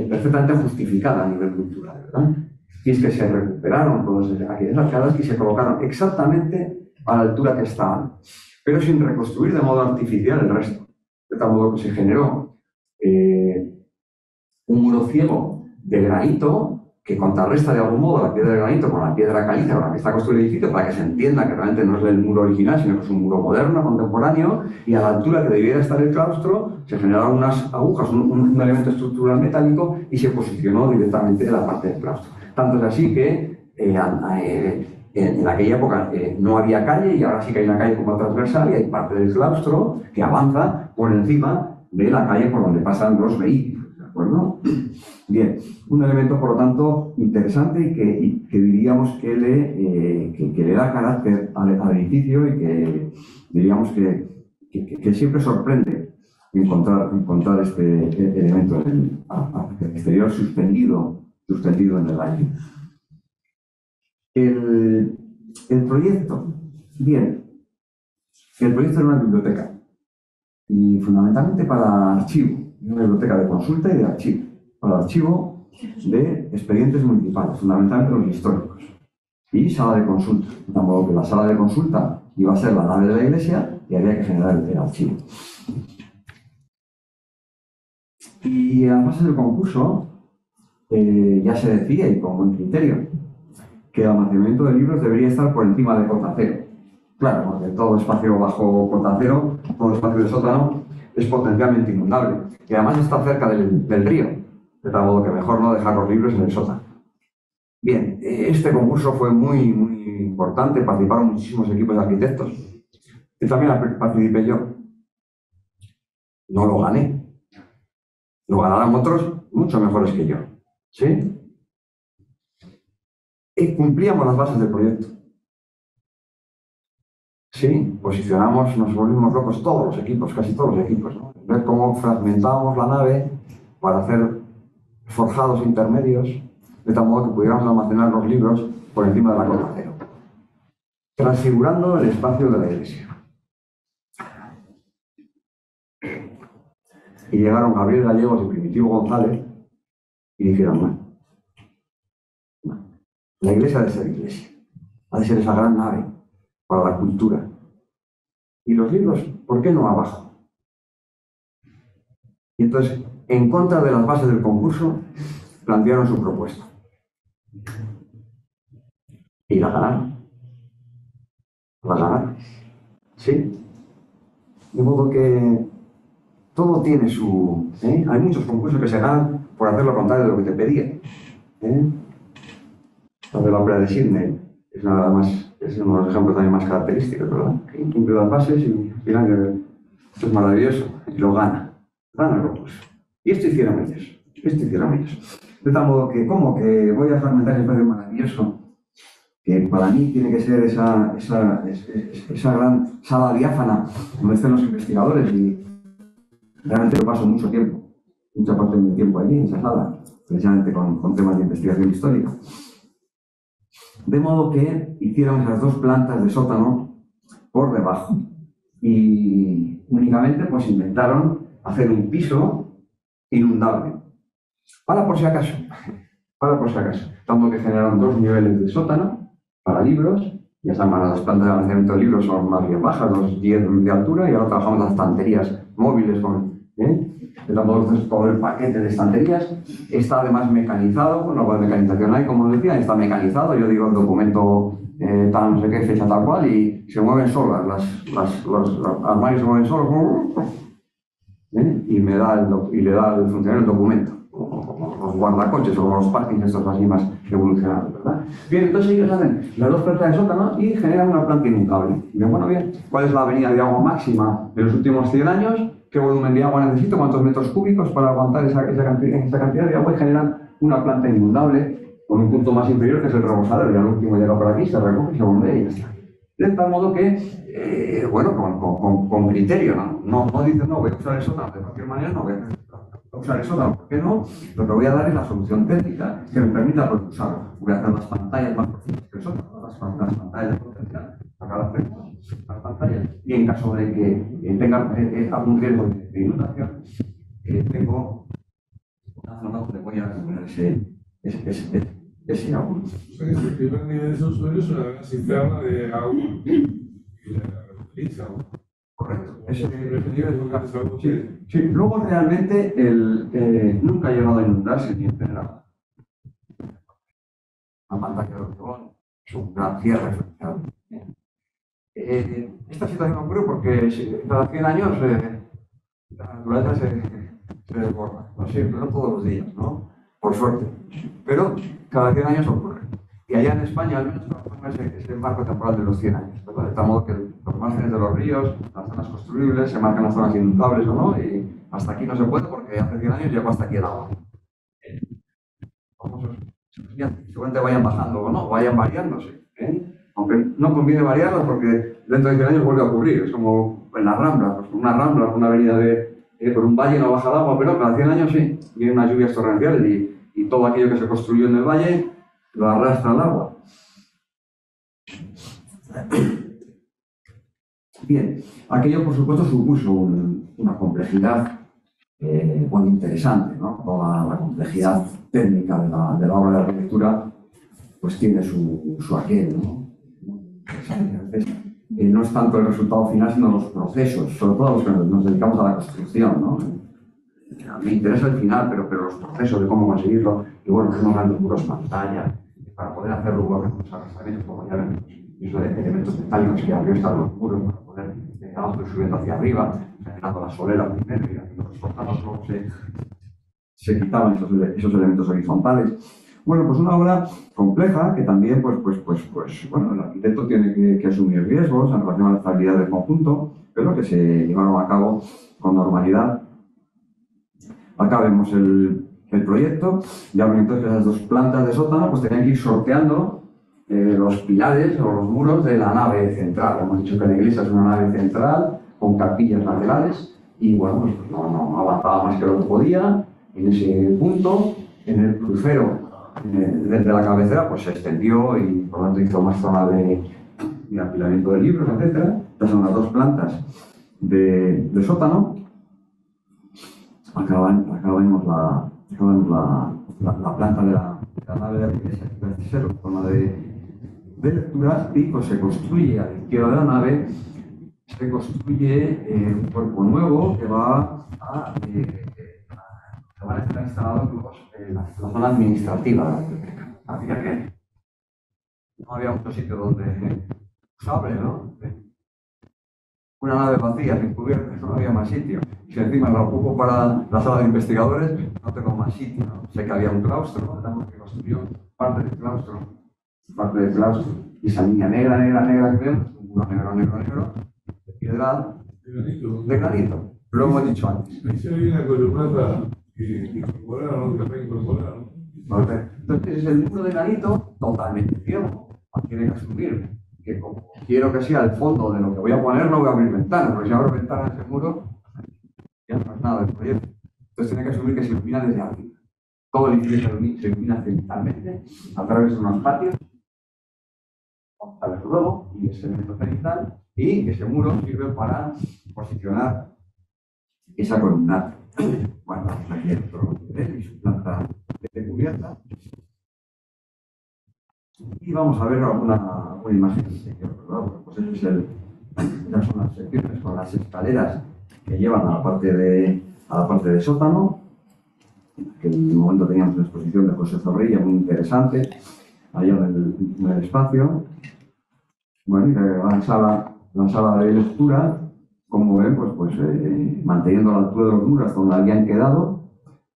S1: perfectamente justificada a nivel cultural, ¿verdad? Y es que se recuperaron todas aquellas arcadas y se colocaron exactamente a la altura que estaban, pero sin reconstruir de modo artificial el resto. De tal modo que se generó un muro ciego de granito que contrarresta de algún modo la piedra de granito con la piedra caliza con la que está construido el edificio, para que se entienda que realmente no es el muro original, sino que es un muro moderno, contemporáneo, y a la altura que debiera estar el claustro se generaron unas agujas, un elemento estructural metálico, y se posicionó directamente en la parte del claustro. Tanto es así que en aquella época no había calle, y ahora sí que hay una calle como transversal, y hay parte del claustro que avanza por encima de la calle por donde pasan los vehículos. ¿De acuerdo? Bien, un elemento, por lo tanto, interesante y que diríamos que le da carácter al edificio, y que diríamos que siempre sorprende encontrar este elemento al exterior suspendido en el aire. El proyecto, bien, el proyecto era una biblioteca y fundamentalmente para archivo, una biblioteca de consulta y de archivo, para archivo de expedientes municipales, fundamentalmente los históricos, y sala de consulta, de modo que la sala de consulta iba a ser la nave de la iglesia y había que generar el archivo. Y a las bases del concurso ya se decía, y con buen criterio, que el almacenamiento de libros debería estar por encima de cota cero. Claro, porque todo espacio bajo cota cero, todo espacio de sótano, es potencialmente inundable. Y además está cerca del río, de tal modo que mejor no dejar los libros en el sótano. Bien, este concurso fue muy importante, participaron muchísimos equipos de arquitectos. Y también participé yo. No lo gané. Lo ganaron otros mucho mejores que yo. ¿Sí? Y cumplíamos las bases del proyecto. Sí, posicionamos, nos volvimos locos todos los equipos, casi todos los equipos, ¿no? Ver cómo fragmentábamos la nave para hacer forjados intermedios, de tal modo que pudiéramos almacenar los libros por encima de la cota cero, transfigurando el espacio de la iglesia. Y llegaron Gabriel Gallegos y Primitivo González y dijeron, no, la iglesia ha de ser iglesia, ha de ser esa gran nave para la cultura. Y los libros, ¿por qué no abajo? Y entonces, en contra de las bases del concurso, plantearon su propuesta. Y la ganaron. La ganaron. ¿Sí? De modo que todo tiene su... Hay muchos concursos que se ganan por hacer lo contrario de lo que te pedían. La de la ópera de Sydney es nada más... Es uno de los ejemplos también más característicos, ¿verdad? Que cumple las bases y miran que esto es maravilloso y lo gana. Gana el concurso. Y esto hicieron ellos. De tal modo que, ¿cómo? Que voy a fragmentar ese espacio maravilloso, que para mí tiene que ser esa gran sala diáfana donde estén los investigadores, y realmente yo paso mucho tiempo, mucha parte de mi tiempo allí, en esa sala, precisamente con temas de investigación histórica. De modo que hicieron esas dos plantas de sótano por debajo y únicamente pues inventaron hacer un piso inundable. Para por si acaso. Tanto que generaron dos niveles de sótano para libros. Ya saben, las plantas de almacenamiento de libros son más bien bajas, los 10 de altura, y ahora trabajamos las estanterías móviles con... todo el paquete de estanterías está además mecanizado, bueno, la mecanización hay, como decía, está mecanizado, yo digo el documento tal, no sé qué, fecha tal cual, y se mueven solas, los armarios se mueven solos, y le da el funcionario el documento, como los guardacoches o los parkings estos así más evolucionados, ¿verdad? Bien, entonces ellos hacen las dos plantas de sótano y generan una planta inundable. Y bueno, bien, ¿cuál es la avenida de agua máxima de los últimos 100 años? ¿Qué volumen de agua necesito? ¿Cuántos metros cúbicos para aguantar esa cantidad de agua? Y generan una planta inundable con un punto más inferior, que es el rebosadero. Ya el último llega por aquí, se recoge, se bombea y ya está. De tal modo que, con criterio, ¿no? No dices, no, voy a usar el sótano de cualquier manera, no voy a usar el sótano. ¿Por qué no? Lo que voy a dar es la solución técnica que me permita usarlo. Voy a hacer las pantallas más profundas que el sótano, las pantallas de potencial, sacar las pantallas. Y en caso de que tenga algún riesgo de inundación, tengo una zona donde voy a acumular ese agua.
S2: O sea, que el primer nivel de esos suelos es una gran cisterna de agua y la reutiliza, ¿no?
S1: Correcto. Sí. Luego realmente nunca ha llegado a inundarse ni en general. La pantalla de hormigón es un gran cierre. Esta situación ocurre porque cada 100 años la naturaleza se desborda. No todos los días, ¿no? Por suerte. Pero cada 100 años ocurre. Y allá en España, al menos, es el marco temporal de los 100 años, ¿verdad? De tal modo que los márgenes de los ríos, las zonas construibles, se marcan las zonas inundables o no, y hasta aquí no se puede porque hace 100 años llegó hasta aquí el agua. Seguramente vayan bajando o no, vayan variándose, aunque no conviene variarlas porque dentro de 100 años vuelve a ocurrir. Es como en las Ramblas, pues una avenida por un valle no baja el agua, pero cada 100 años sí, vienen unas lluvias torrenciales y todo aquello que se construyó en el valle lo arrastra el agua. Bien, aquello por supuesto supuso una complejidad muy interesante, ¿no? Toda la complejidad técnica de la obra de arquitectura pues tiene su aquel, ¿no? A veces, no es tanto el resultado final, sino los procesos, sobre todo los que nos dedicamos a la construcción, ¿no? Me interesa el final, pero los procesos de cómo conseguirlo, y bueno, tenemos grandes muros pantalla, para poder hacerlo, bueno, pues arrastramientos, como ya ven, uso de elementos metálicos que arriba están los muros, para poder abajo y subiendo hacia arriba, generando la solera primero y haciendo los cortados, luego se quitaban esos elementos horizontales. Bueno, pues una obra compleja que también, bueno, el arquitecto tiene que asumir riesgos en relación a la estabilidad del conjunto, pero que se llevaron a cabo con normalidad. Acá vemos el proyecto, ya ven entonces que esas dos plantas de sótano pues tenían que ir sorteando los pilares o los muros de la nave central. Hemos dicho que la iglesia es una nave central con capillas laterales y bueno, pues no avanzaba más que lo que podía. En ese punto, en el crucero, desde la cabecera, pues se extendió y por lo tanto hizo más zona de apilamiento de libros, etc. Estas son las dos plantas de sótano. Acá vemos la planta de la nave de la iglesia, que parece ser en forma de lectura, y pues se construye a la izquierda de la nave, se construye un cuerpo nuevo que va a estar instalado en la zona administrativa de la biblioteca. Había que no había mucho sitio donde usable, ¿no? Una nave vacía, sin cubiertas, no había más sitio. Si encima la ocupo para la sala de investigadores, no tengo más sitio, ¿no? Sé que había un claustro, ¿no? Que construyó parte del claustro, y esa línea negra que vemos, un muro negro, de piedra, de granito. Lo hemos dicho antes.
S2: Ahí había una columnata que incorporaron, que reincorporaron.
S1: Entonces es el muro de granito totalmente ciego. Tiene que asumir que como quiero que sea el fondo de lo que voy a poner, no voy a abrir ventanas, porque si abro ventanas en ese muro, ya no es nada del proyecto. Entonces tiene que asumir que se ilumina desde arriba. Todo el edificio se ilumina cenitalmente a través de unos patios, vamos a ver luego, y ese elemento cenital, y ese muro sirve para posicionar esa columnata. Bueno, aquí hay otro nivel y su planta de cubierta. Y vamos a ver alguna imagen interior, ¿verdad? Bueno, pues estas son las secciones con las escaleras que llevan a la parte de sótano. Que en un momento teníamos una exposición de José Zorrilla muy interesante, allá en el espacio. Bueno, y la sala de lectura, como ven, manteniendo la altura de los muros donde habían quedado,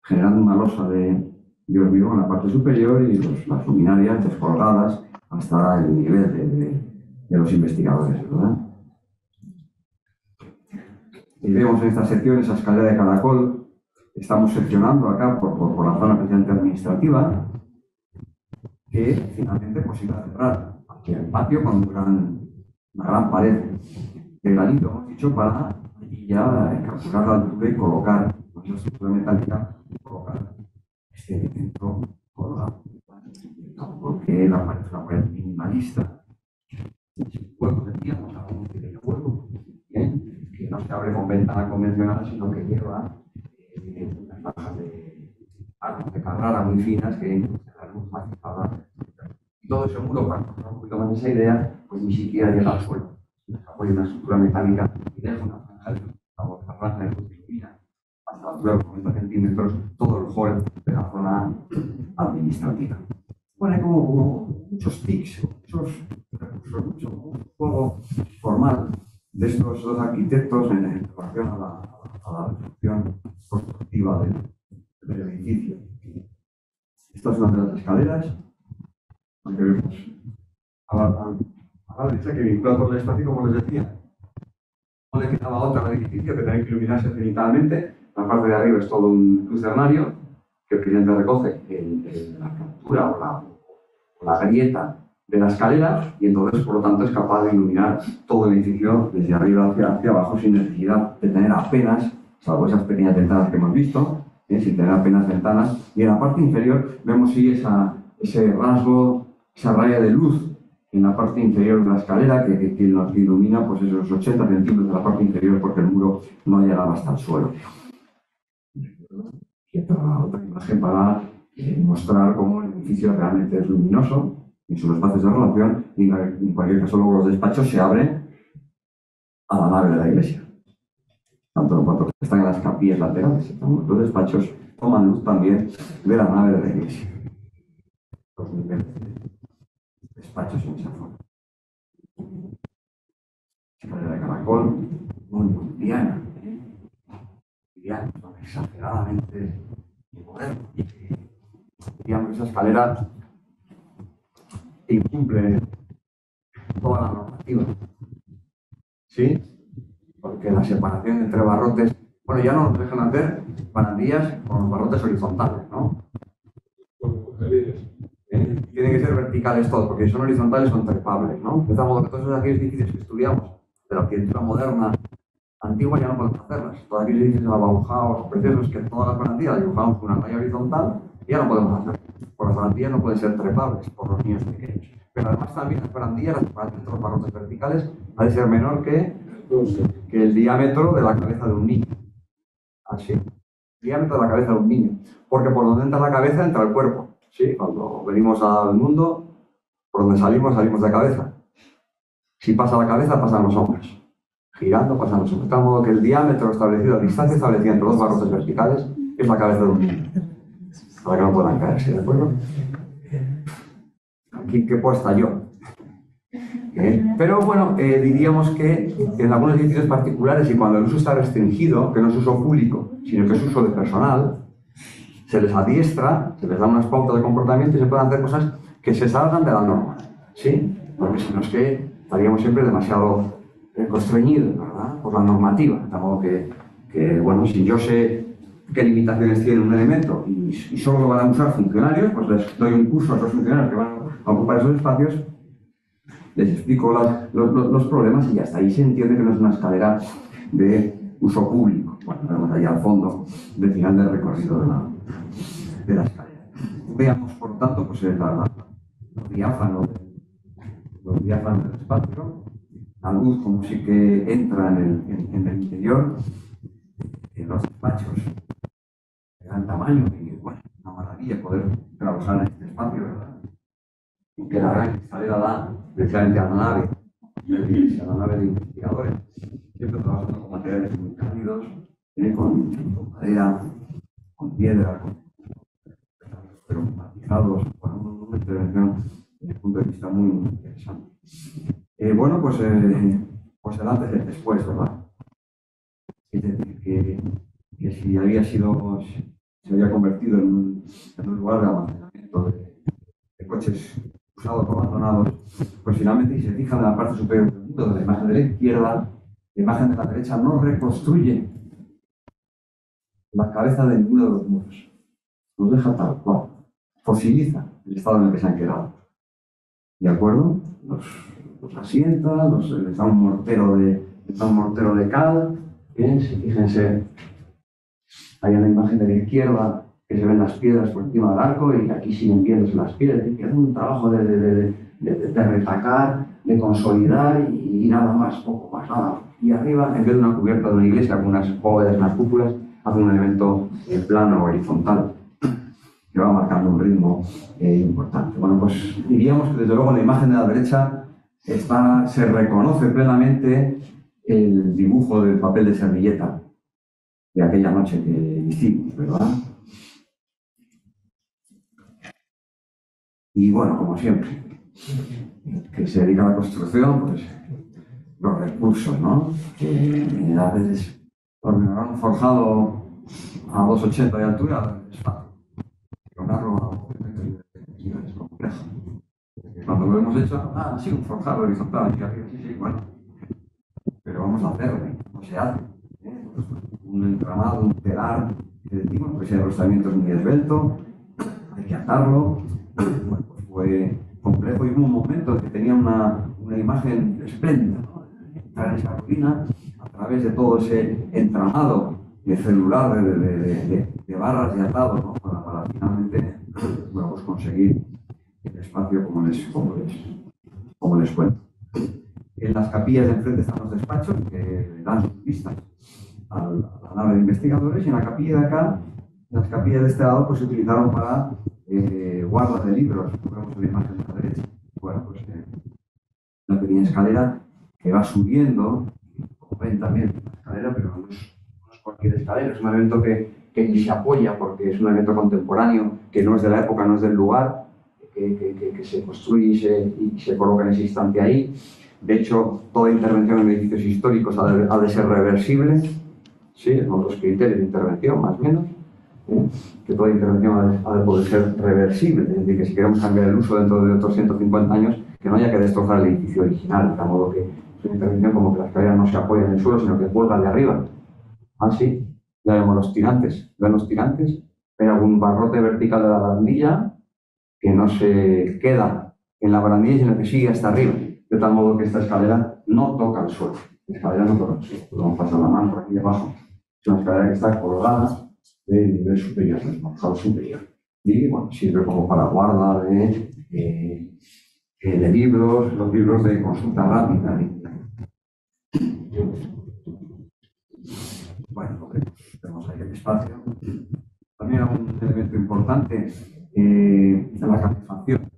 S1: generando una losa de hormigón en la parte superior y las luminarias descolgadas hasta el nivel de los investigadores, ¿verdad? Y vemos en esta sección esa escalera de caracol. Estamos seccionando acá por la zona precisamente administrativa, que finalmente pues iba a cerrar aquí el patio con una gran pared de granito, hemos dicho, para allí ya capturar la altura y colocar esa estructura metálica y colocar este elemento colgado. Porque la pared es una pared minimalista, sin huecos, decíamos, algún pequeño hueco, que no se abre con ventana convencional, sino que lleva unas franjas de carrara muy finas que la luz matizada. Y todo ese muro, para coger un poquito más esa idea, pues ni siquiera llega al suelo. Apoya una estructura metálica y deja una franja de luz, la franja de luz que ilumina hasta la altura de 40 centímetros todo el hall de la zona administrativa. Bueno, hay como muchos tics, muchos recursos, mucho juego formal de estos dos arquitectos en relación a la construcción constructiva del edificio. Esta es una de las escaleras, aunque vemos a la derecha que vincula todo el espacio, como les decía. No le quedaba otra al edificio que tenía que iluminarse cenitalmente. La parte de arriba es todo un lucernario que el presidente recoge la captura o la grieta de la escalera y entonces, por lo tanto, es capaz de iluminar todo el edificio desde arriba hacia abajo sin necesidad de tener apenas, salvo esas pequeñas ventanas que hemos visto, sin tener apenas ventanas. Y en la parte inferior vemos sí ese rasgo, esa raya de luz en la parte inferior de la escalera que nos ilumina pues esos 80 centímetros de la parte inferior porque el muro no llegaba hasta el suelo. Y otra imagen para mostrar cómo el edificio realmente es luminoso en sus espacios de relación y en cualquier caso luego los despachos se abren a la nave de la iglesia. Tanto en cuanto están en las capillas laterales, los despachos toman luz también de la nave de la iglesia. Los niveles de despachos en esa forma. Escalera de caracol, muy liviana. Liviana, exageradamente moderna. Digamos que esa escalera incumple toda la normativa. ¿Sí? Porque la separación entre barrotes, bueno, ya no nos dejan hacer barandillas con los barrotes horizontales, ¿no? Tienen que ser verticales todos, porque si son horizontales son trepables, ¿no? De tal modo que todos aquellos edificios que estudiamos de la arquitectura moderna, antigua, ya no podemos hacerlas. Todos aquellos edificios ababujados, preciosos, que todas las barandillas dibujamos con una raya horizontal, ya no podemos hacer. Porque las barandillas no pueden ser trepables por los niños pequeños. Pero además también las barandillas, la separación entre los barrotes verticales, ha de ser menor que el diámetro de la cabeza de un niño. Así. El diámetro de la cabeza de un niño. Porque por donde entra la cabeza, entra el cuerpo. ¿Sí? Cuando venimos al mundo, por donde salimos, salimos de cabeza. Si pasa la cabeza, pasan los hombros. Girando, pasan los hombros. De tal modo que el diámetro establecido, la distancia establecida entre dos barrotes verticales, es la cabeza de un niño. Para que no puedan caerse, ¿de acuerdo? Aquí, ¿qué puesta yo? Pero bueno, diríamos que en algunos edificios particulares y cuando el uso está restringido, que no es uso público, sino que es uso de personal, se les adiestra, se les da unas pautas de comportamiento y se pueden hacer cosas que se salgan de la norma, ¿sí? Porque si no es que estaríamos siempre demasiado constreñidos, ¿verdad? Por la normativa. De modo que, bueno, si yo sé qué limitaciones tiene un elemento y solo lo van a usar funcionarios, pues les doy un curso a esos funcionarios que van a ocupar esos espacios, les explico los problemas y hasta ahí se entiende que no es una escalera de uso público. Bueno, vemos ahí al fondo del final del recorrido de la escalera. Veamos, por tanto, pues lo diáfano del espacio, la luz como sí que entra en el interior, en los despachos de gran tamaño, y bueno, una maravilla poder trabajar en este espacio, ¿verdad? Y que la gran escalera da precisamente a la nave de investigadores, siempre trabajando con materiales muy cálidos, con madera, con piedra, pero matizados, con una intervención desde el punto de vista muy interesante. Bueno, pues el antes y el después, ¿verdad? Es decir, que si se había convertido en un lugar de almacenamiento de coches usados o abandonados, pues finalmente, si se fijan en la parte superior del mundo, de la imagen de la izquierda, la imagen de la derecha no reconstruye la cabeza de ninguno de los muros. Los deja tal cual. Fosiliza el estado en el que se han quedado. ¿De acuerdo? Los asienta, les da un mortero de cal. Bien, fíjense, ahí en la imagen de la izquierda, que se ven las piedras por encima del arco y aquí siguen viéndose las piedras. Que es un trabajo de retacar, de consolidar y nada más, poco más, nada. Y arriba, en vez de una cubierta de una iglesia con unas bóvedas, unas cúpulas, hace un elemento plano horizontal que va marcando un ritmo importante. Bueno, pues diríamos que desde luego en la imagen de la derecha se reconoce plenamente el dibujo del papel de servilleta de aquella noche que hicimos, ¿verdad? Y bueno, como siempre, que se dedica a la construcción, pues los recursos, ¿no? Que a veces ordenarán forjado a 2,80 de altura es fácil. Lograrlo es complejo. Cuando lo hemos hecho, sí, un forjado horizontal, sí, bueno. Pero vamos a hacerlo, no se hace. Un entramado, un telar, que decimos, pues el enrostamiento es muy esbelto, hay que atarlo. Bueno, pues fue complejo y hubo un momento que tenía una imagen espléndida, ¿no? Entrar en esa ruina a través de todo ese entramado de celular de barras y atados, ¿no? Para finalmente, bueno, pues conseguir el espacio como les como les cuento. En las capillas de enfrente están los despachos que dan vistas a la nave de investigadores, y en la capilla de acá, las capillas de este lado, pues se utilizaron para guardas de libros. Vemos la imagen de la derecha. Bueno, pues una pequeña escalera que va subiendo, como ven también, la escalera, pero no es cualquier escalera, es un evento que se apoya porque es un evento contemporáneo, que no es de la época, no es del lugar, que se construye y se coloca en ese instante ahí. De hecho, toda intervención en edificios históricos ha de ser reversible, sí, son los criterios de intervención, más o menos, que toda intervención ha de poder ser reversible, es decir, que si queremos cambiar el uso dentro de otros 150 años, que no haya que destrozar el edificio original, de modo que es una intervención como que la escalera no se apoya en el suelo, sino que cuelga de arriba. Así, ya vemos los tirantes. ¿Ven los tirantes? Hay algún barrote vertical de la barandilla que no se queda en la barandilla, sino que sigue hasta arriba, de tal modo que esta escalera no toca el suelo. La escalera no toca el suelo. Podemos pasar la mano por aquí abajo. Es una escalera que está colgada del nivel superior, del marcado superior. Y bueno, sirve como para guarda de libros, los libros de consulta rápida. Bueno, tenemos ahí el espacio. También un elemento importante de la calefacción.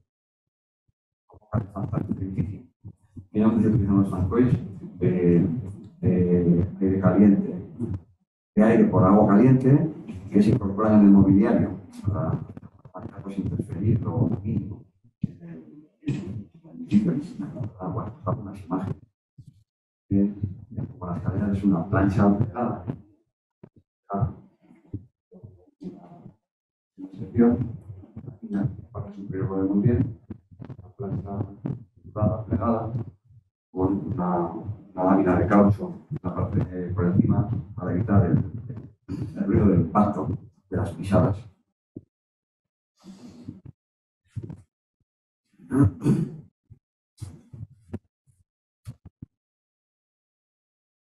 S1: Como calefacción del edificio. Finalmente se utilizan los fancoils aire caliente, de aire por agua caliente, que se incorporan en el mobiliario para pues, interferir lo mínimo en el edificio. Bueno, algunas imágenes. Como la escalera es una plancha pegada. Una sección, la parte superior lo vemos bien, la plancha plegada con una lámina de caucho en la parte por encima para evitar el ruido del impacto de las pisadas.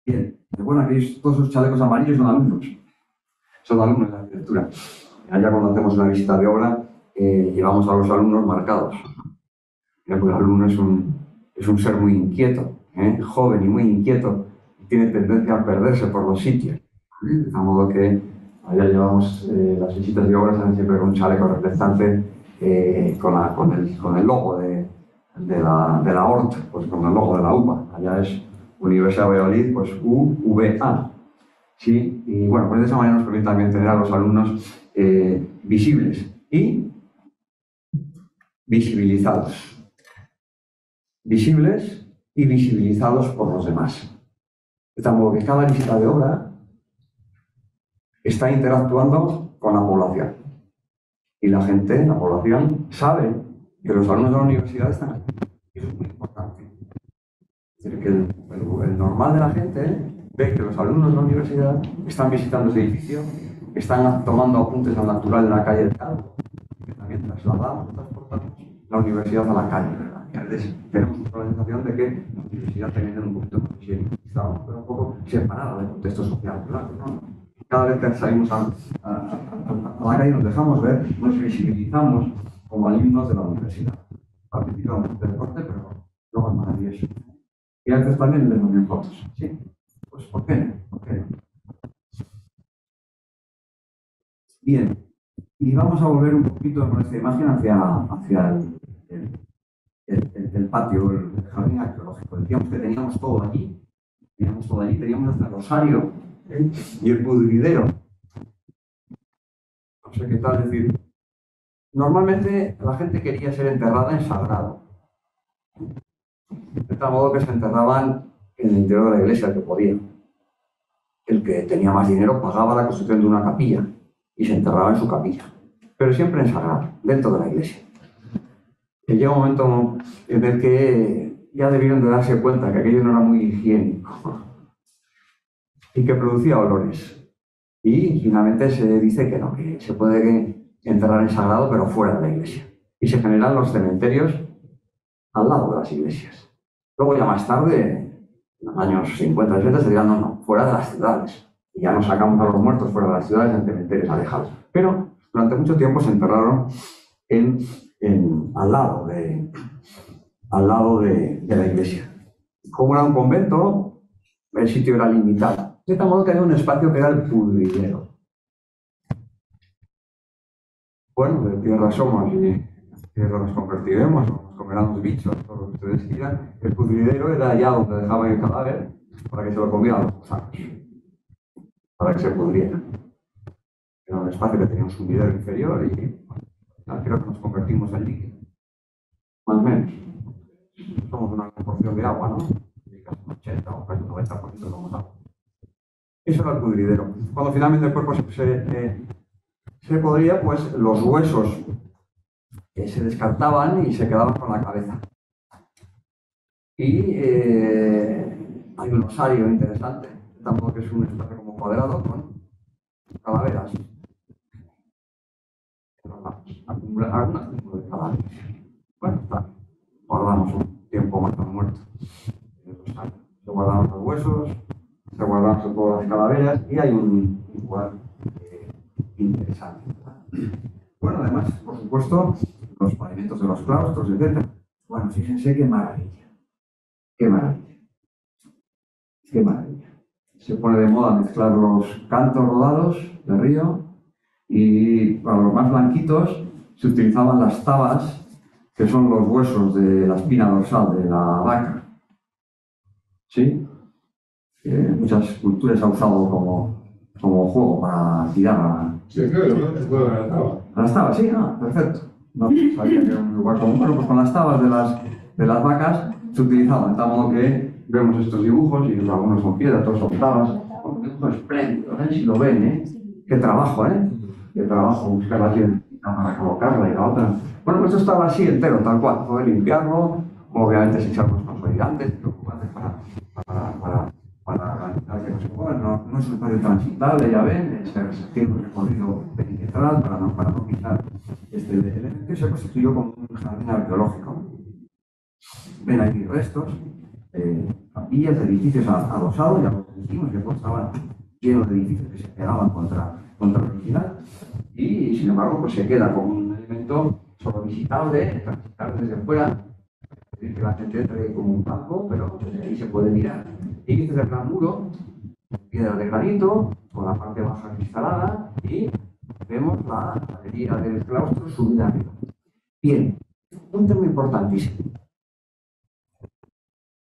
S1: Bien, bueno, aquí todos esos chalecos amarillos son alumnos de arquitectura. Allá cuando hacemos una visita de obra, llevamos a los alumnos marcados. Porque el alumno es un ser muy inquieto, joven y muy inquieto, tiene tendencia a perderse por los sitios. De modo que allá llevamos las visitas de obra, salen siempre con un chaleco reflectante con el logo de la ORT, pues con el logo de la UVA. Allá es Universidad de Valladolid, pues UVA. ¿Sí? Y bueno, pues de esa manera nos permite también tener a los alumnos visibles y visibilizados. Visibles y visibilizados por los demás. De tal modo que cada visita de obra está interactuando con la población. Y la gente, la población, sabe que los alumnos de la universidad están aquí. Eso es muy importante. Es decir, que el normal de la gente ve que los alumnos de la universidad están visitando ese edificio, están tomando apuntes al natural en la calle de algo, que también trasladamos, transportamos la universidad a la calle, ¿verdad? Y a veces tenemos la sensación de que la universidad también es un poquito más higienizada, pero un poco separada del contexto social, ¿verdad? ¿No? Cada vez que salimos a la calle nos dejamos ver, nos visibilizamos como alumnos de la universidad. Participamos del deporte, pero luego es maravilloso. Y a veces también les doy fotos, ¿sí? Pues ¿por qué no? ¿Por qué no? Bien, y vamos a volver un poquito con esta imagen hacia el patio, el jardín arqueológico. Decíamos que teníamos todo allí, teníamos hasta el rosario y el pudridero. No sé qué tal decir. Normalmente la gente quería ser enterrada en sagrado. De tal modo que se enterraban en el interior de la iglesia, el que podía. El que tenía más dinero pagaba la construcción de una capilla y se enterraba en su capilla. Pero siempre en sagrado, dentro de la iglesia. Y llega un momento en el que ya debieron de darse cuenta que aquello no era muy higiénico y que producía olores. Y finalmente se dice que no, que se puede enterrar en sagrado, pero fuera de la iglesia. Y se generan los cementerios al lado de las iglesias. Luego ya más tarde, en los años 50 y 60, se dirán, no, fuera de las ciudades. Y ya nos sacamos a los muertos fuera de las ciudades en cementerios alejados. Pero durante mucho tiempo se enterraron al lado de al lado de la iglesia. Como era un convento, el sitio era limitado. De tal modo que había un espacio que era el pudridero. Bueno, de tierra somos y en tierra nos convertiremos, o nos comerán los bichos, todo lo que ustedes quieran. El pudridero era allá donde dejaban el cadáver para que se lo comieran los gusanos, para que se pudriera. Era un espacio que tenía un sumidero inferior y bueno, creo que nos convertimos en líquido. Más o menos. Somos una proporción de agua, ¿no? Casi un 80 o casi un 90% somos agua. Eso era el pudridero. Cuando finalmente el cuerpo se podría, pues los huesos se descartaban y se quedaban con la cabeza. Y hay un osario interesante, tampoco que es un espacio como cuadrado con calaveras. Algunas acúmulo de cadáveres. Bueno, está. Guardamos un tiempo más muerto. Se guardaban los huesos, se guardaban todas las calaveras y hay un lugar interesante. Bueno, además, por supuesto, los pavimentos de los claustros, etc. Bueno, fíjense qué maravilla. Qué maravilla. Qué maravilla. Se pone de moda mezclar los cantos rodados de río y para los más blanquitos se utilizaban las tabas, que son los huesos de la espina dorsal de la vaca. ¿Sí? Muchas culturas han usado como juego para tirar a...
S2: Sí, claro, no te puedo ver la taba.
S1: Las tabas, sí, perfecto. No sabía que era un lugar común. Bueno, pues con las tabas de las vacas se utilizaban, de tal modo que vemos estos dibujos y algunos son piedras, otros son tabas. Un dibujo espléndido, si lo ven, Qué trabajo, Qué trabajo buscar la piedra para colocarla y la otra. Bueno, pues esto estaba así entero, tal cual. Poder limpiarlo, obviamente se echan los consolidantes, para garantizar que no se mueva. No es un espacio transitable, ya ven, tiene un recorrido perimetral para no quitar este elemento y se constituyó como un jardín arqueológico. Ven aquí restos, capillas de edificios adosados, ya lo dijimos, que estaban llenos de edificios que se pegaban contra el original, y sin embargo pues se queda como un elemento solo visitable, transitable desde fuera. Es decir, que la gente entre como un campo, pero desde ahí se puede mirar. Y desde el gran muro, piedra de granito, con la parte baja cristalada, y vemos la galería del claustro subida arriba. Bien, un tema importantísimo.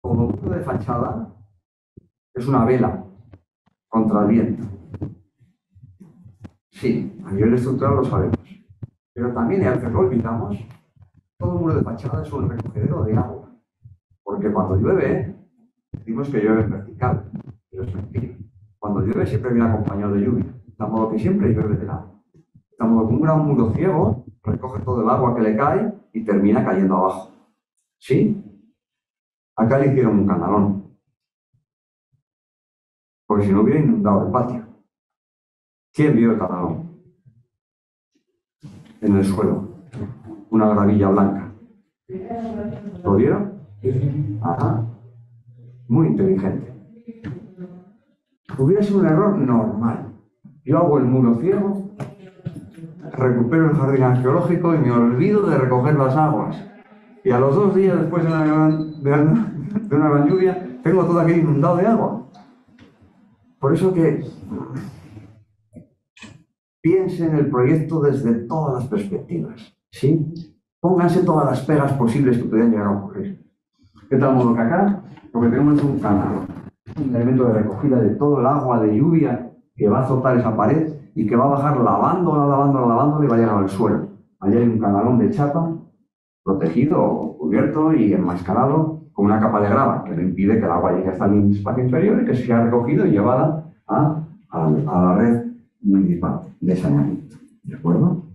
S1: Como muro de fachada, es una vela contra el viento. Sí, a nivel estructural lo sabemos. Pero también, y a veces lo olvidamos, todo muro de fachada es un recogedero de agua. Porque cuando llueve, decimos que llueve en vertical, pero es mentira. Cuando llueve siempre viene acompañado de lluvia, de modo que siempre llueve del agua. De modo que un gran muro ciego recoge todo el agua que le cae y termina cayendo abajo. ¿Sí? Acá le hicieron un canalón, porque si no hubiera inundado el patio. ¿Quién vio el canalón? En el suelo, una gravilla blanca. ¿Lo vieron? Ajá. Muy inteligente. Hubiera sido un error normal. Yo hago el muro ciego, recupero el jardín arqueológico y me olvido de recoger las aguas. Y a los 2 días después de una gran lluvia, tengo todo aquello inundado de agua. Por eso que piensen el proyecto desde todas las perspectivas, ¿sí? Pónganse todas las pegas posibles que puedan llegar a ocurrir. De tal modo que acá lo que tenemos es un canal, un elemento de recogida de todo el agua de lluvia que va a azotar esa pared y que va a bajar lavándola y va a llegar al suelo. Allí hay un canalón de chapa, protegido, cubierto y enmascarado con una capa de grava que le impide que el agua llegue hasta el espacio inferior y que sea recogido y llevada a la red municipal de saneamiento. ¿De acuerdo?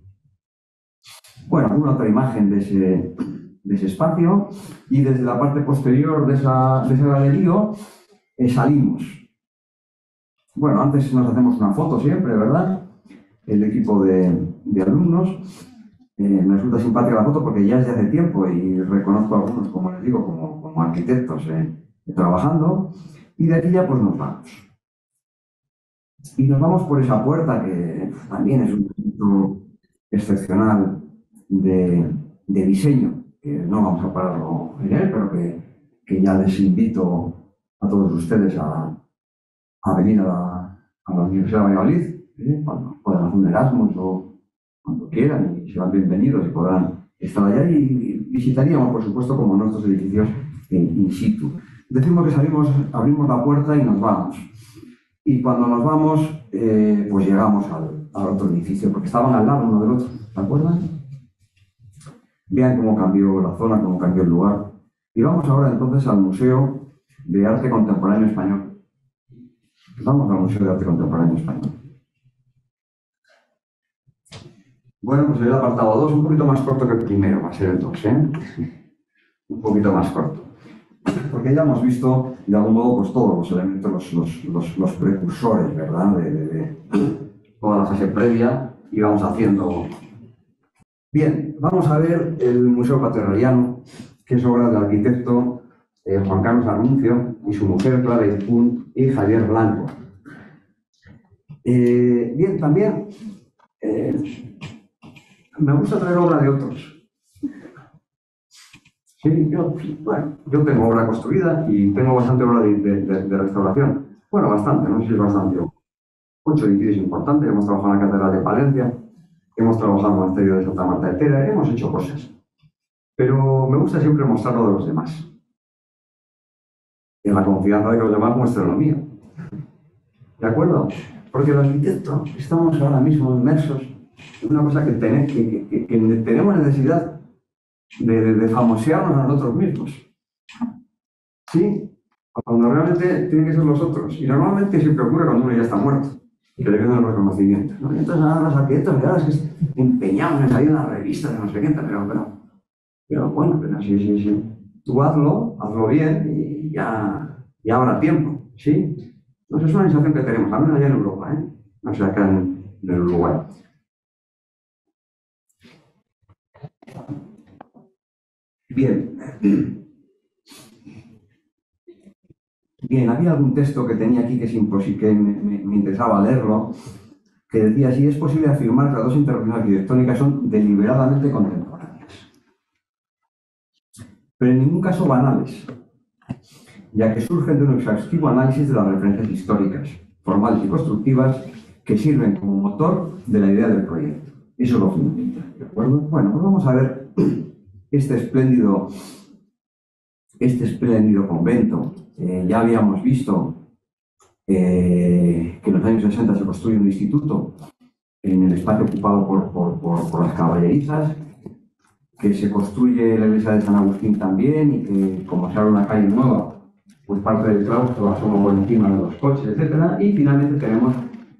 S1: Bueno, alguna otra imagen de ese espacio y desde la parte posterior de ese galerío salimos. Bueno, antes nos hacemos una foto siempre, ¿verdad? El equipo de alumnos. Me resulta simpática la foto porque ya es de hace tiempo y reconozco a algunos, como les digo, como arquitectos trabajando. Y de aquí ya pues nos vamos. Y nos vamos por esa puerta que también es un punto excepcional de diseño. no vamos a pararlo en él, pero que ya les invito a todos ustedes a venir a la Universidad de Valladolid, cuando puedan hacer un Erasmus o cuando quieran, y serán bienvenidos y podrán estar allá, y visitaríamos, por supuesto, como nuestros edificios in situ. Decimos que salimos, abrimos la puerta y nos vamos. Y cuando nos vamos, pues llegamos al otro edificio, porque estaban al lado uno del otro, ¿se acuerdan? Vean cómo cambió la zona, cómo cambió el lugar. Y vamos ahora entonces al Museo de Arte Contemporáneo Español. Vamos al Museo de Arte Contemporáneo Español. Bueno, pues el apartado 2, un poquito más corto que el primero, va a ser el 2, ¿eh? Un poquito más corto. Porque ya hemos visto, de algún modo, pues todos los elementos, los precursores, ¿verdad? De toda la fase previa, y vamos haciendo. Bien, vamos a ver el Museo Paterraliano, que es obra del arquitecto Juan Carlos Arnuncio y su mujer Clara Izpún y Javier Blanco. Bien, también me gusta traer obra de otros. Sí, yo tengo obra construida y tengo bastante obra de restauración. Bueno, bastante, no sé si es bastante. 8 edificios importantes, hemos trabajado en la Catedral de Palencia, hemos trabajado en el Monasterio de Santa Marta de Tera, hemos hecho cosas. Pero me gusta siempre mostrar lo de los demás. Y en la confianza de que los demás muestren lo mío. ¿De acuerdo? Porque el arquitecto, estamos ahora mismo inmersos en una cosa que tenemos necesidad de famosearnos a nosotros mismos. ¿Sí? Cuando realmente tienen que ser los otros. Y normalmente siempre ocurre cuando uno ya está muerto, que le quedan los reconocimientos, ¿no? Y entonces ahora los arquitectos, ahora es que empeñamos en salir en una revista de no sé qué, pero bueno, pero sí. Tú hazlo bien y ya habrá tiempo, ¿sí? Entonces es una sensación que tenemos, al menos allá en Europa, ¿eh? No sé, acá en el Uruguay. Bien, había algún texto que tenía aquí que me interesaba leerlo, que decía: si es posible afirmar que las dos intervenciones arquitectónicas son deliberadamente contemporáneas, pero en ningún caso banales, ya que surgen de un exhaustivo análisis de las referencias históricas, formales y constructivas que sirven como motor de la idea del proyecto. Eso es lo fundamental, ¿de acuerdo? Bueno, pues vamos a ver este espléndido convento. Ya habíamos visto que en los años 60 se construye un instituto en el espacio ocupado por las caballerizas, que se construye la iglesia de San Agustín también, y que, como se abre una calle nueva, pues parte del claustro asoma por encima de los coches, etc. Y finalmente tenemos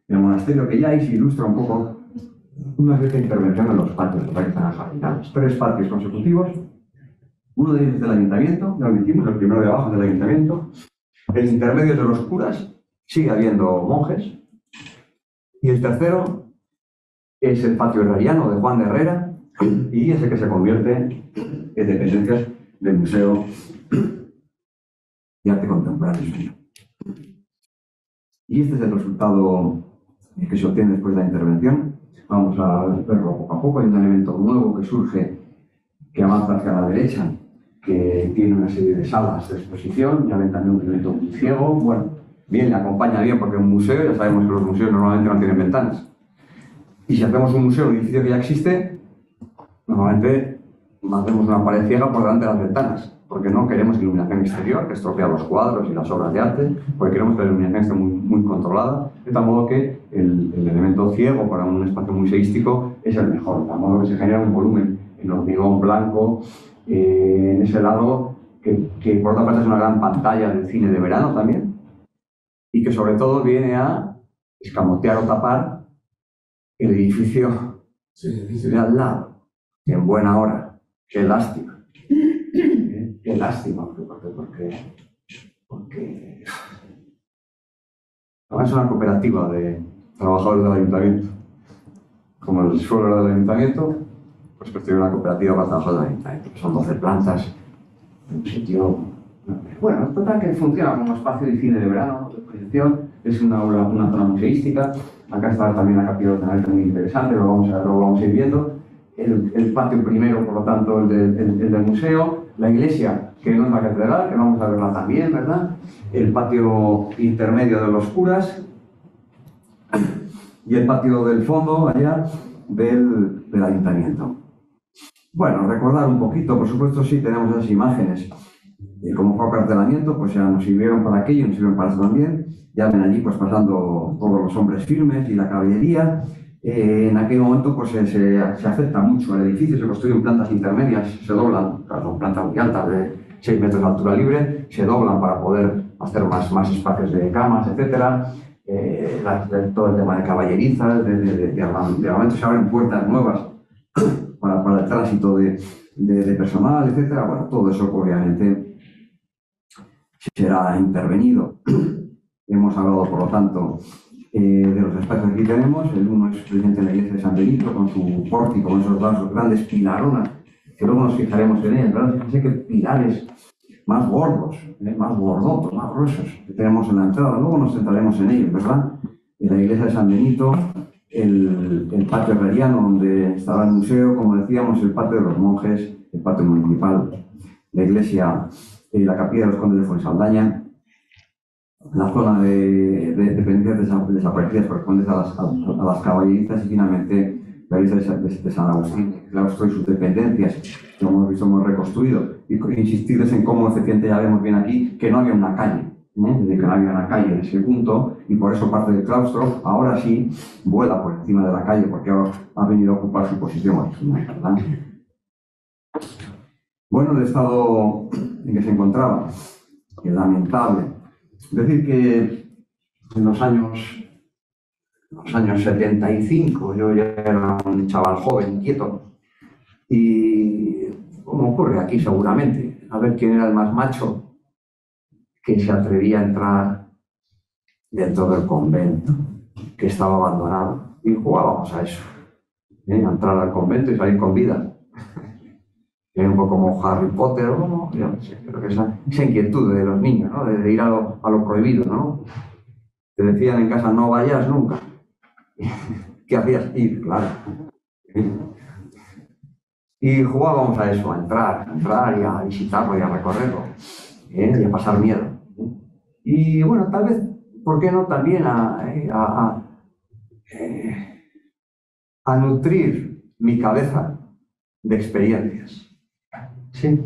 S1: el monasterio, que ya ahí se ilustra un poco una cierta intervención en los patios, los que están ajardinados. 3 patios consecutivos. Uno de ellos es del ayuntamiento, ya lo dijimos, el primero de abajo es del ayuntamiento. El intermedio es de los curas, sigue habiendo monjes. Y el tercero es el patio herreriano de Juan de Herrera, y es el que se convierte en dependencias del Museo de Arte Contemporáneo Español. Y este es el resultado que se obtiene después de la intervención. Vamos a verlo poco a poco. Hay un elemento nuevo que surge, que avanza hacia la derecha, que tiene una serie de salas de exposición. Ya ven también un elemento muy ciego. Bueno, bien, le acompaña bien, porque un museo, ya sabemos que los museos normalmente no tienen ventanas. Y si hacemos un museo, un edificio que ya existe, normalmente hacemos una pared ciega por delante de las ventanas, porque no queremos iluminación exterior que estropea los cuadros y las obras de arte, porque queremos que la iluminación esté muy controlada, de tal modo que el elemento ciego para un espacio museístico es el mejor, de tal modo que se genera un volumen en hormigón blanco en ese lado, que por otra parte es una gran pantalla del cine de verano también, y que sobre todo viene a escamotear o tapar el edificio de al lado, en buena hora. Qué lástima. Qué lástima, porque es una cooperativa de trabajadores del ayuntamiento. Como el suelo era del ayuntamiento, pues construyeron una cooperativa para trabajadores del ayuntamiento. Son 12 plantas, un sitio... Bueno, total que funciona como espacio de cine de verano, de exposición, es una zona museística. Acá está también la capilla de Tenerife, muy interesante, lo vamos a ir viendo.
S3: el patio primero, por lo tanto, el del museo, la iglesia, que no es la catedral, que vamos a verla también, ¿verdad? El patio intermedio de los curas y el patio del fondo, allá, del ayuntamiento. Bueno, recordar un poquito, por supuesto, sí tenemos esas imágenes. Como fue acartelamiento, pues ya nos sirvieron para aquello, nos sirvieron para eso también. Ya ven allí pues pasando todos los hombres firmes y la caballería. En aquel momento pues se afecta mucho el edificio, se construyen plantas intermedias, se doblan, son plantas muy altas de 6 metros de altura libre, se doblan para poder hacer más espacios de camas, etcétera. Todo el tema de caballerizas, de armamento, se abren puertas nuevas para el tránsito de personal, etcétera. Bueno, todo eso obviamente será intervenido. Hemos hablado, por lo tanto, de los espacios que aquí tenemos. El uno es presente en la iglesia de San Benito, con su pórtico, con esos dos grandes pilaronas, que luego nos fijaremos en ellas, ¿verdad? Fíjense qué pilares más gordos, más gordotos, más gruesos que tenemos en la entrada. Luego nos centraremos en ellos, ¿verdad? En la iglesia de San Benito, el patio herreriano, donde estaba el museo, como decíamos, el patio de los monjes, el patio municipal, la iglesia, la capilla de los condes de Fuensaldaña, la zona de dependencias desaparecidas correspondientes a las caballerizas y finalmente la iglesia de San Agustín, el claustro y sus dependencias, que como hemos visto hemos reconstruido. Y insistirles en cómo efectivamente ya vemos bien aquí que no había una calle, desde que no había una calle en ese punto, y por eso parte del claustro ahora sí vuela por encima de la calle, porque ahora ha venido a ocupar su posición original, ¿verdad? Bueno, el estado en que se encontraba es lamentable. Es decir, que en los años 75 yo ya era un chaval joven, inquieto, y como ocurre aquí seguramente, a ver quién era el más macho que se atrevía a entrar dentro del convento, que estaba abandonado. Y jugábamos a eso, a entrar al convento y salir con vida. Un poco como Harry Potter, ¿no? Yo no sé, creo que esa inquietud de los niños, ¿no? De ir a lo prohibido, ¿no? Te decían en casa, no vayas nunca. ¿Qué hacías? Ir, claro. Y jugábamos a eso, a entrar y a visitarlo y a recorrerlo, y a pasar miedo. Y bueno, tal vez, ¿por qué no también a nutrir mi cabeza de experiencias? Sí,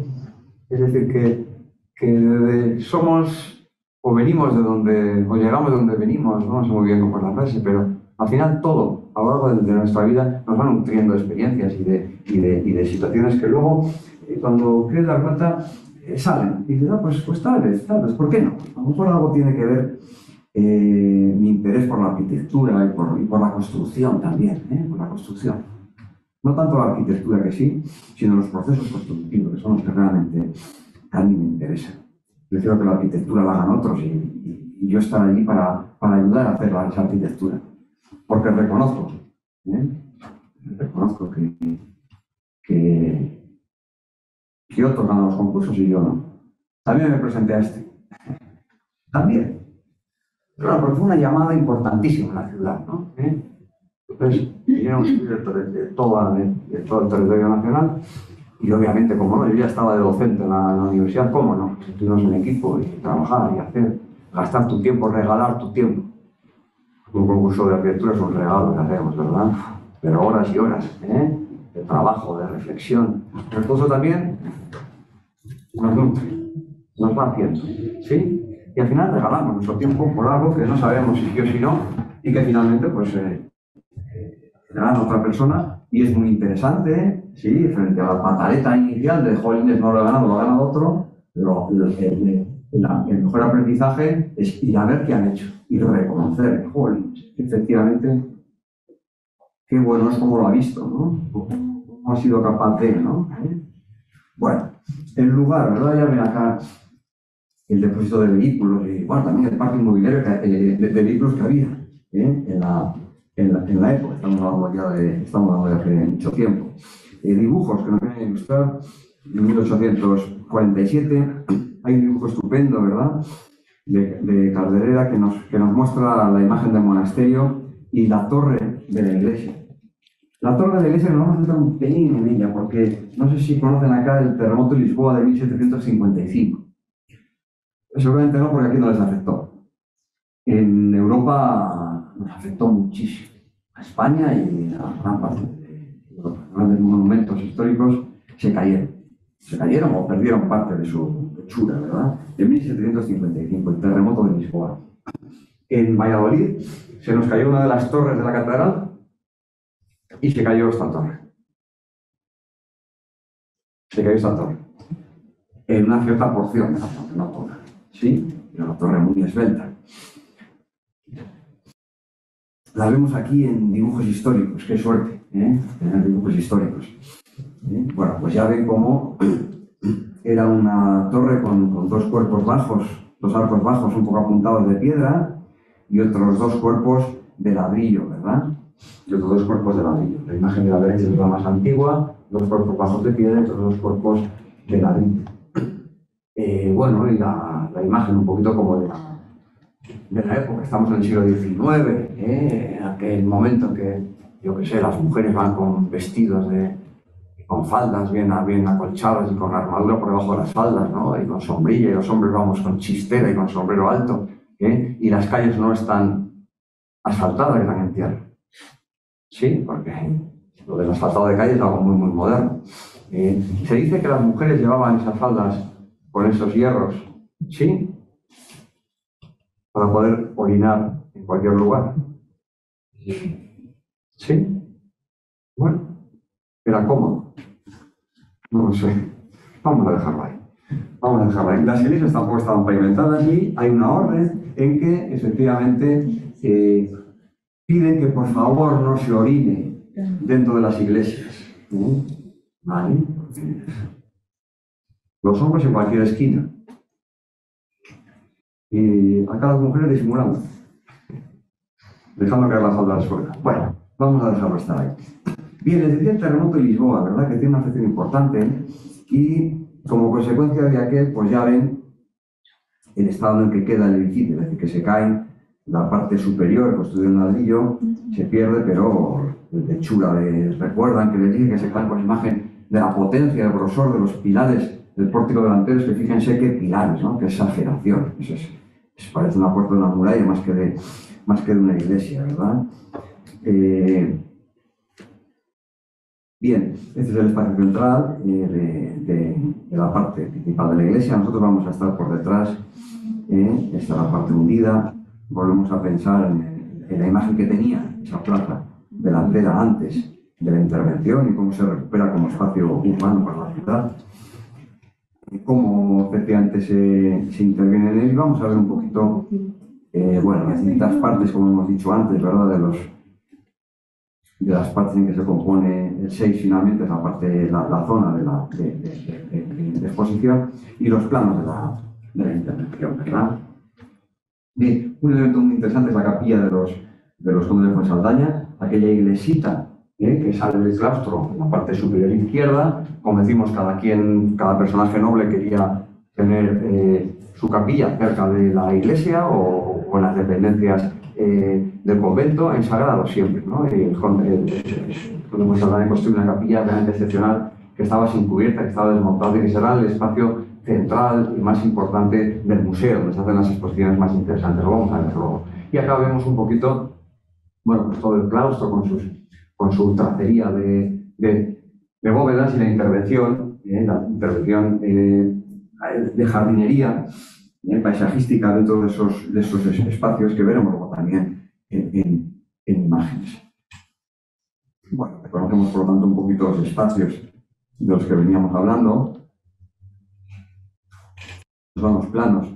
S3: es decir, que somos o venimos de donde, o llegamos de donde venimos, no sé muy bien cómo es la frase, pero al final todo, a lo largo de nuestra vida, nos va nutriendo de experiencias y de situaciones que luego, cuando quieres dar cuenta, salen. Y dices, pues tal vez, ¿por qué no? A lo mejor algo tiene que ver mi interés por la arquitectura y por la construcción también, por la construcción. No tanto la arquitectura que sí, sino los procesos constructivos, que son los que realmente a mí me interesan. Prefiero que la arquitectura la hagan otros y yo estar allí para ayudar a hacer esa arquitectura. Porque reconozco que otros ganan los concursos y yo no. También me presenté a este. También. Claro, porque fue una llamada importantísima en la ciudad, ¿no? Entonces, vinieron estudiantes de todo el territorio nacional y obviamente, como no, yo ya estaba de docente en la universidad, ¿cómo no? Estuvimos en equipo y trabajar y hacer, gastar tu tiempo, regalar tu tiempo. Un concurso de arquitectura es un regalo que hacemos, ¿verdad? Pero horas y horas, de trabajo, de reflexión. Pero todo eso también nos nutre, nos va haciendo, ¿sí? Y al final regalamos nuestro tiempo por algo que no sabemos si sí o si no, y que finalmente, pues, a otra persona, y es muy interesante, sí, frente a la pataleta inicial de jolines, no lo he ganado, lo ha ganado otro, pero el mejor aprendizaje es ir a ver qué han hecho y reconocer, jolines, efectivamente, qué bueno es como lo ha visto, ¿no? Cómo ha sido capaz de, ¿no? Bueno, el lugar, ¿verdad? Ya ven acá el depósito de vehículos y, bueno, también el parque inmobiliario de vehículos que había, en la época, estamos hablando ya de hace mucho tiempo. Dibujos que nos vienen a ilustrar en 1847, hay un dibujo estupendo, ¿verdad?, de Calderera que nos muestra la imagen del monasterio y la torre de la iglesia.
S1: La torre de la iglesia nos vamos a centrar un pelín en ella, porque no sé si conocen acá el terremoto de Lisboa de 1755. Seguramente no, porque aquí no les afectó. En Europa nos afectó muchísimo. A España y a gran parte de Europa. Grandes monumentos históricos se cayeron. Se cayeron o perdieron parte de su hechura, ¿verdad? En 1755, el terremoto de Lisboa. En Valladolid se nos cayó una de las torres de la catedral y se cayó esta torre. Se cayó esta torre. En una cierta porción de la torre, no toda. ¿Sí? Era una torre muy esbelta. La vemos aquí en dibujos históricos. Qué suerte, ¿eh? Tener dibujos históricos. Bueno, pues ya ven cómo era una torre con dos cuerpos bajos, dos arcos bajos un poco apuntados de piedra y otros dos cuerpos de ladrillo, ¿verdad? Y otros dos cuerpos de ladrillo. La imagen de la derecha es la más antigua, dos cuerpos bajos de piedra y otros dos cuerpos de ladrillo. Bueno, y la imagen un poquito como de la época, estamos en el siglo XIX, aquel momento en que, yo qué sé, las mujeres van con vestidos con faldas bien acolchadas y con armadura por debajo de las faldas, ¿no? Y con sombrilla, y los hombres vamos con chistera y con sombrero alto, y las calles no están asfaltadas, están en tierra. Sí, porque lo del asfaltado de calle es algo muy, muy moderno. Se dice que las mujeres llevaban esas faldas con esos hierros, ¿sí? Para poder orinar en cualquier lugar. ¿Sí? Bueno, era cómodo. No lo sé. Vamos a dejarlo ahí. Vamos a dejarlo ahí. Las iglesias tampoco estaban pavimentadas y hay una orden en que efectivamente piden que por favor no se orine dentro de las iglesias. ¿Vale? Los hombres en cualquier esquina. Y acá las mujeres disimulando, dejando caer la falda al suelo. Bueno, vamos a dejarlo estar ahí. Bien, les decía el terremoto de Lisboa, ¿verdad? Que tiene una afección importante y como consecuencia de aquel, pues ya ven el estado en el que queda el edificio, es decir, que se cae la parte superior, construido en ladrillo, se pierde, pero de hechura. Recuerdan que les dije que se cae con la imagen de la potencia, del grosor de los pilares del pórtico delantero, es que fíjense qué pilares, ¿no? Qué exageración. Eso parece una puerta de una muralla más que de una iglesia, ¿verdad? Bien, este es el espacio central de la parte principal de la iglesia. Nosotros vamos a estar por detrás. Esta es la parte hundida. Volvemos a pensar en la imagen que tenía esa plaza delantera antes de la intervención y cómo se recupera como espacio urbano para la ciudad. Cómo efectivamente se interviene en él. Y vamos a ver un poquito, bueno, las distintas partes, como hemos dicho antes, ¿verdad? De las partes en que se compone el 6 finalmente, es la zona de exposición y los planos de la intervención, ¿verdad? Bien, un elemento muy interesante es la capilla de los condes de Fuensaldaña, aquella iglesita que sale del claustro en la parte superior izquierda. Como decimos, cada personaje noble quería tener su capilla cerca de la iglesia o en las dependencias del convento, en sagrado siempre, ¿no? El conde de Fuensaldaña construyó una capilla realmente excepcional que estaba sin cubierta, que estaba desmontada y que será el espacio central y más importante del museo, donde se hacen las exposiciones más interesantes. Lo vamos a ver luego. Y acá vemos un poquito, bueno, pues todo el claustro con su tracería de bóvedas y la intervención de jardinería paisajística dentro de esos espacios que veremos luego también en imágenes. Bueno, reconocemos por lo tanto un poquito los espacios de los que veníamos hablando. Son los planos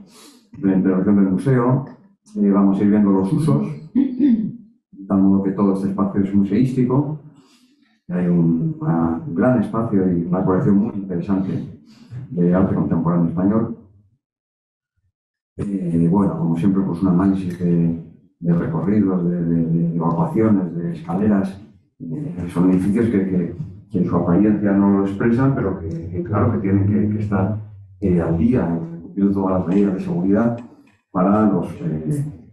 S1: de la intervención del museo. Vamos a ir viendo los usos, de tal modo que todo este espacio es museístico. Hay un gran espacio y una colección muy interesante de arte contemporáneo español. Bueno, como siempre, pues un análisis de recorridos, de evacuaciones, de escaleras. Son edificios que en su apariencia no lo expresan, pero que claro que tienen que estar al día, cumpliendo todas las medidas de seguridad para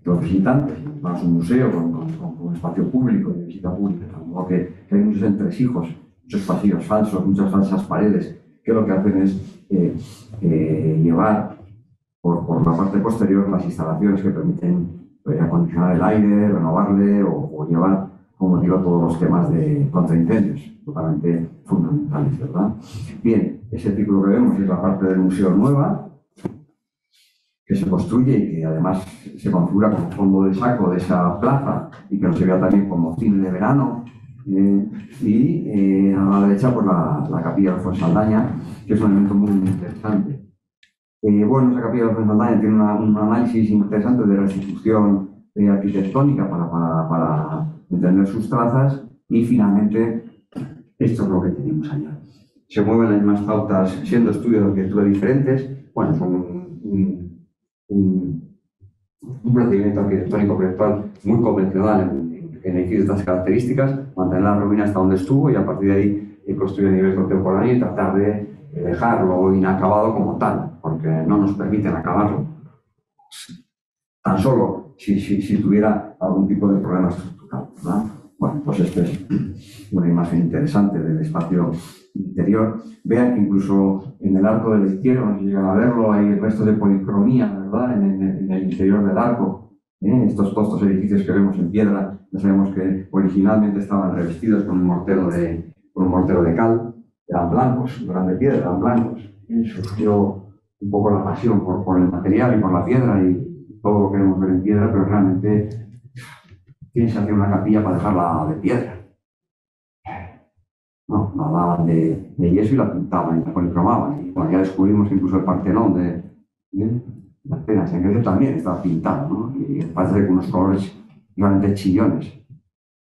S3: los visitantes, más un museo con un espacio público de visita pública, como que hay muchos entresijos, muchos pasillos falsos, muchas falsas paredes, que lo que hacen es llevar por la parte posterior las instalaciones que permiten acondicionar el aire, renovarle o llevar, como digo, todos los temas de contraincendios, totalmente fundamentales, ¿verdad? Bien, ese círculo que vemos es la parte del museo nueva, que se construye y que además se configura como fondo de saco de esa plaza y que nos se vea también como cine de verano. Y a la derecha, pues la capilla de Fuensaldaña, que es un elemento muy interesante. Bueno, esa capilla de Fuensaldaña tiene un análisis interesante de restitución arquitectónica para entender sus trazas y finalmente esto es lo que tenemos allá. Se mueven las mismas pautas siendo estudios de arquitectura diferentes. Bueno, son un procedimiento arquitectónico proyectual muy convencional en edificios de estas características, mantener la ruina hasta donde estuvo y a partir de ahí construir a nivel contemporáneo y tratar de dejarlo inacabado como tal, porque no nos permiten acabarlo. Tan solo si tuviera algún tipo de problema estructural, ¿verdad? Bueno, pues esta es una imagen interesante del espacio interior. Vean que incluso en el arco de la izquierda, no sé si llegan a verlo, hay restos de policromía, ¿verdad? En el interior del arco. Todos estos edificios que vemos en piedra, ya sabemos que originalmente estaban revestidos con un mortero de cal, eran blancos, no eran de piedra, eran blancos. Surgió un poco la pasión por el material y por la piedra y todo lo que queremos ver en piedra, pero realmente ¿quién se hacía una capilla para dejarla de piedra? No, la daban de yeso y la pintaban y la policromaban. Y bueno, ya descubrimos que incluso el Partenón de Atenas en Grecia también estaba pintado, ¿no? Y parece con unos colores realmente chillones.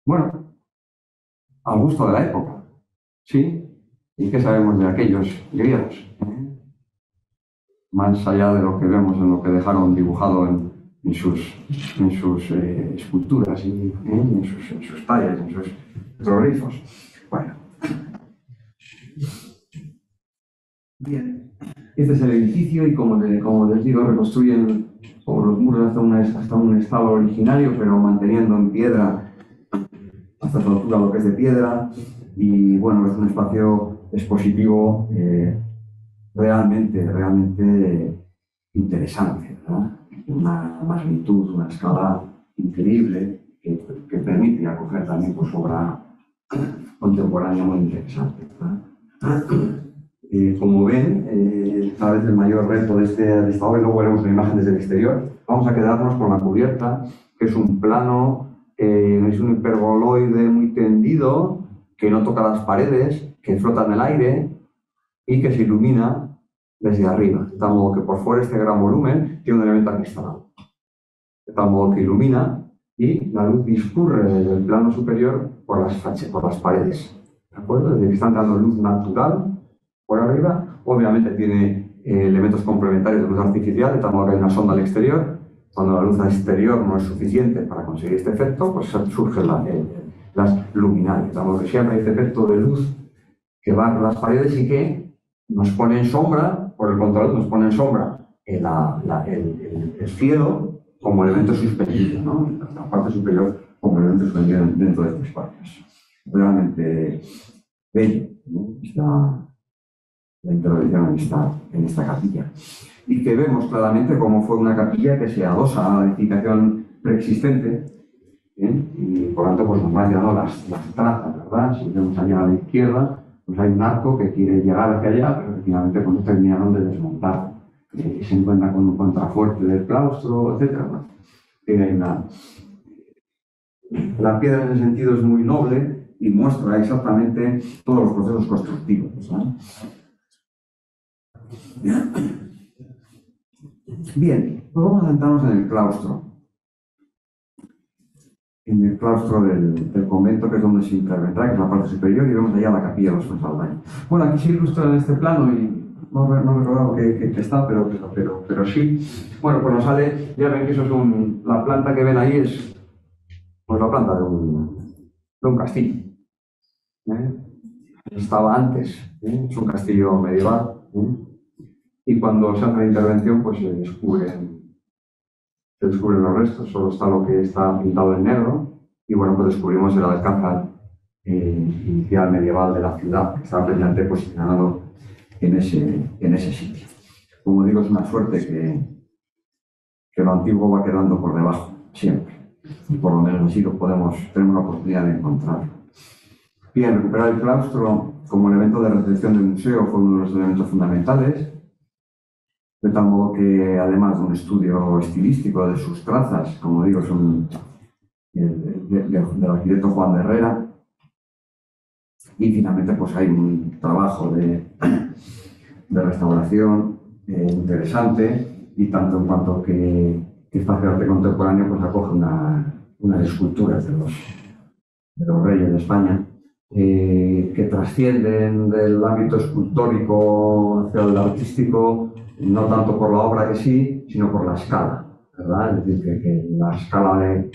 S3: Bueno, al gusto de la época, ¿sí? ¿Y qué sabemos de aquellos griegos? Más allá de lo que vemos en lo que dejaron dibujado en sus esculturas y en sus tallas, en sus petroglifos. Bueno. Bien. Este es el edificio y como les digo, reconstruyen sobre los muros hasta un estado originario, pero manteniendo en piedra hasta su altura lo que es de piedra. Y bueno, es un espacio expositivo realmente interesante, ¿no? Una magnitud, una escala increíble que permite acoger también pues, obra contemporánea muy interesante, ¿no? Como ven, cada vez el mayor reto de esta obra, y luego veremos la imagen desde el exterior, vamos a quedarnos con la cubierta, que es un plano, es un hiperboloide muy tendido, que no toca las paredes, que flota en el aire y que se ilumina desde arriba, de tal modo que por fuera este gran volumen tiene un elemento acristalado, de tal modo que ilumina y la luz discurre desde el plano superior por las paredes, ¿de acuerdo? Desde que están dando luz natural por arriba, obviamente tiene elementos complementarios de luz artificial, de tal modo que hay una sonda al exterior. Cuando la luz exterior no es suficiente para conseguir este efecto, pues surgen las luminarias, de tal modo que siempre hay este efecto de luz que va por las paredes y que nos pone en sombra, por el contrario, nos pone en sombra el cielo como elemento suspendido, ¿no? La parte superior como elemento suspendido dentro de estos espacios. Realmente bello, ¿no? La intervención en esta capilla. Y que vemos claramente cómo fue una capilla que se adosa a la edificación preexistente, y por lo tanto pues, nos van llegando las trazas, ¿verdad? Si vemos allá a la izquierda, pues hay un arco que quiere llegar hacia allá, pero que finalmente pues, no terminaron de desmontar. Se encuentra con un contrafuerte del claustro, etc. Bueno, tiene la piedra en ese sentido es muy noble y muestra exactamente todos los procesos constructivos, ¿no? Bien, pues vamos a centrarnos en el claustro. En el claustro del convento, que es donde se intervendrá, que es la parte superior, y vemos allá la capilla de los Fuensaldaña. Bueno, aquí se ilustra en este plano, y no recordaba que está, pero sí. Bueno, pues nos sale, ya ven que eso es la planta que ven ahí es pues la planta de un castillo. Estaba antes, es un castillo medieval. Y cuando se hace la intervención, pues se
S1: se descubren los restos, solo está lo que está pintado en negro, y bueno, pues descubrimos el alcázar inicial medieval de la ciudad, que estaba precisamente posicionado en ese sitio. Como digo, es una suerte que lo antiguo va quedando por debajo, siempre. Y por lo menos así tenemos la oportunidad de encontrarlo. Bien, recuperar el claustro como elemento de recepción del museo fue uno de los elementos fundamentales, de tal modo que, además de un estudio estilístico de sus trazas, como digo, son del arquitecto Juan de Herrera, y finalmente pues hay un trabajo de restauración interesante, y tanto en cuanto que espacio de arte contemporáneo pues acoge unas esculturas de los reyes de España que trascienden del ámbito escultórico hacia el artístico, no tanto por la obra que sí, sino por la escala, ¿verdad? Es decir, que la escala de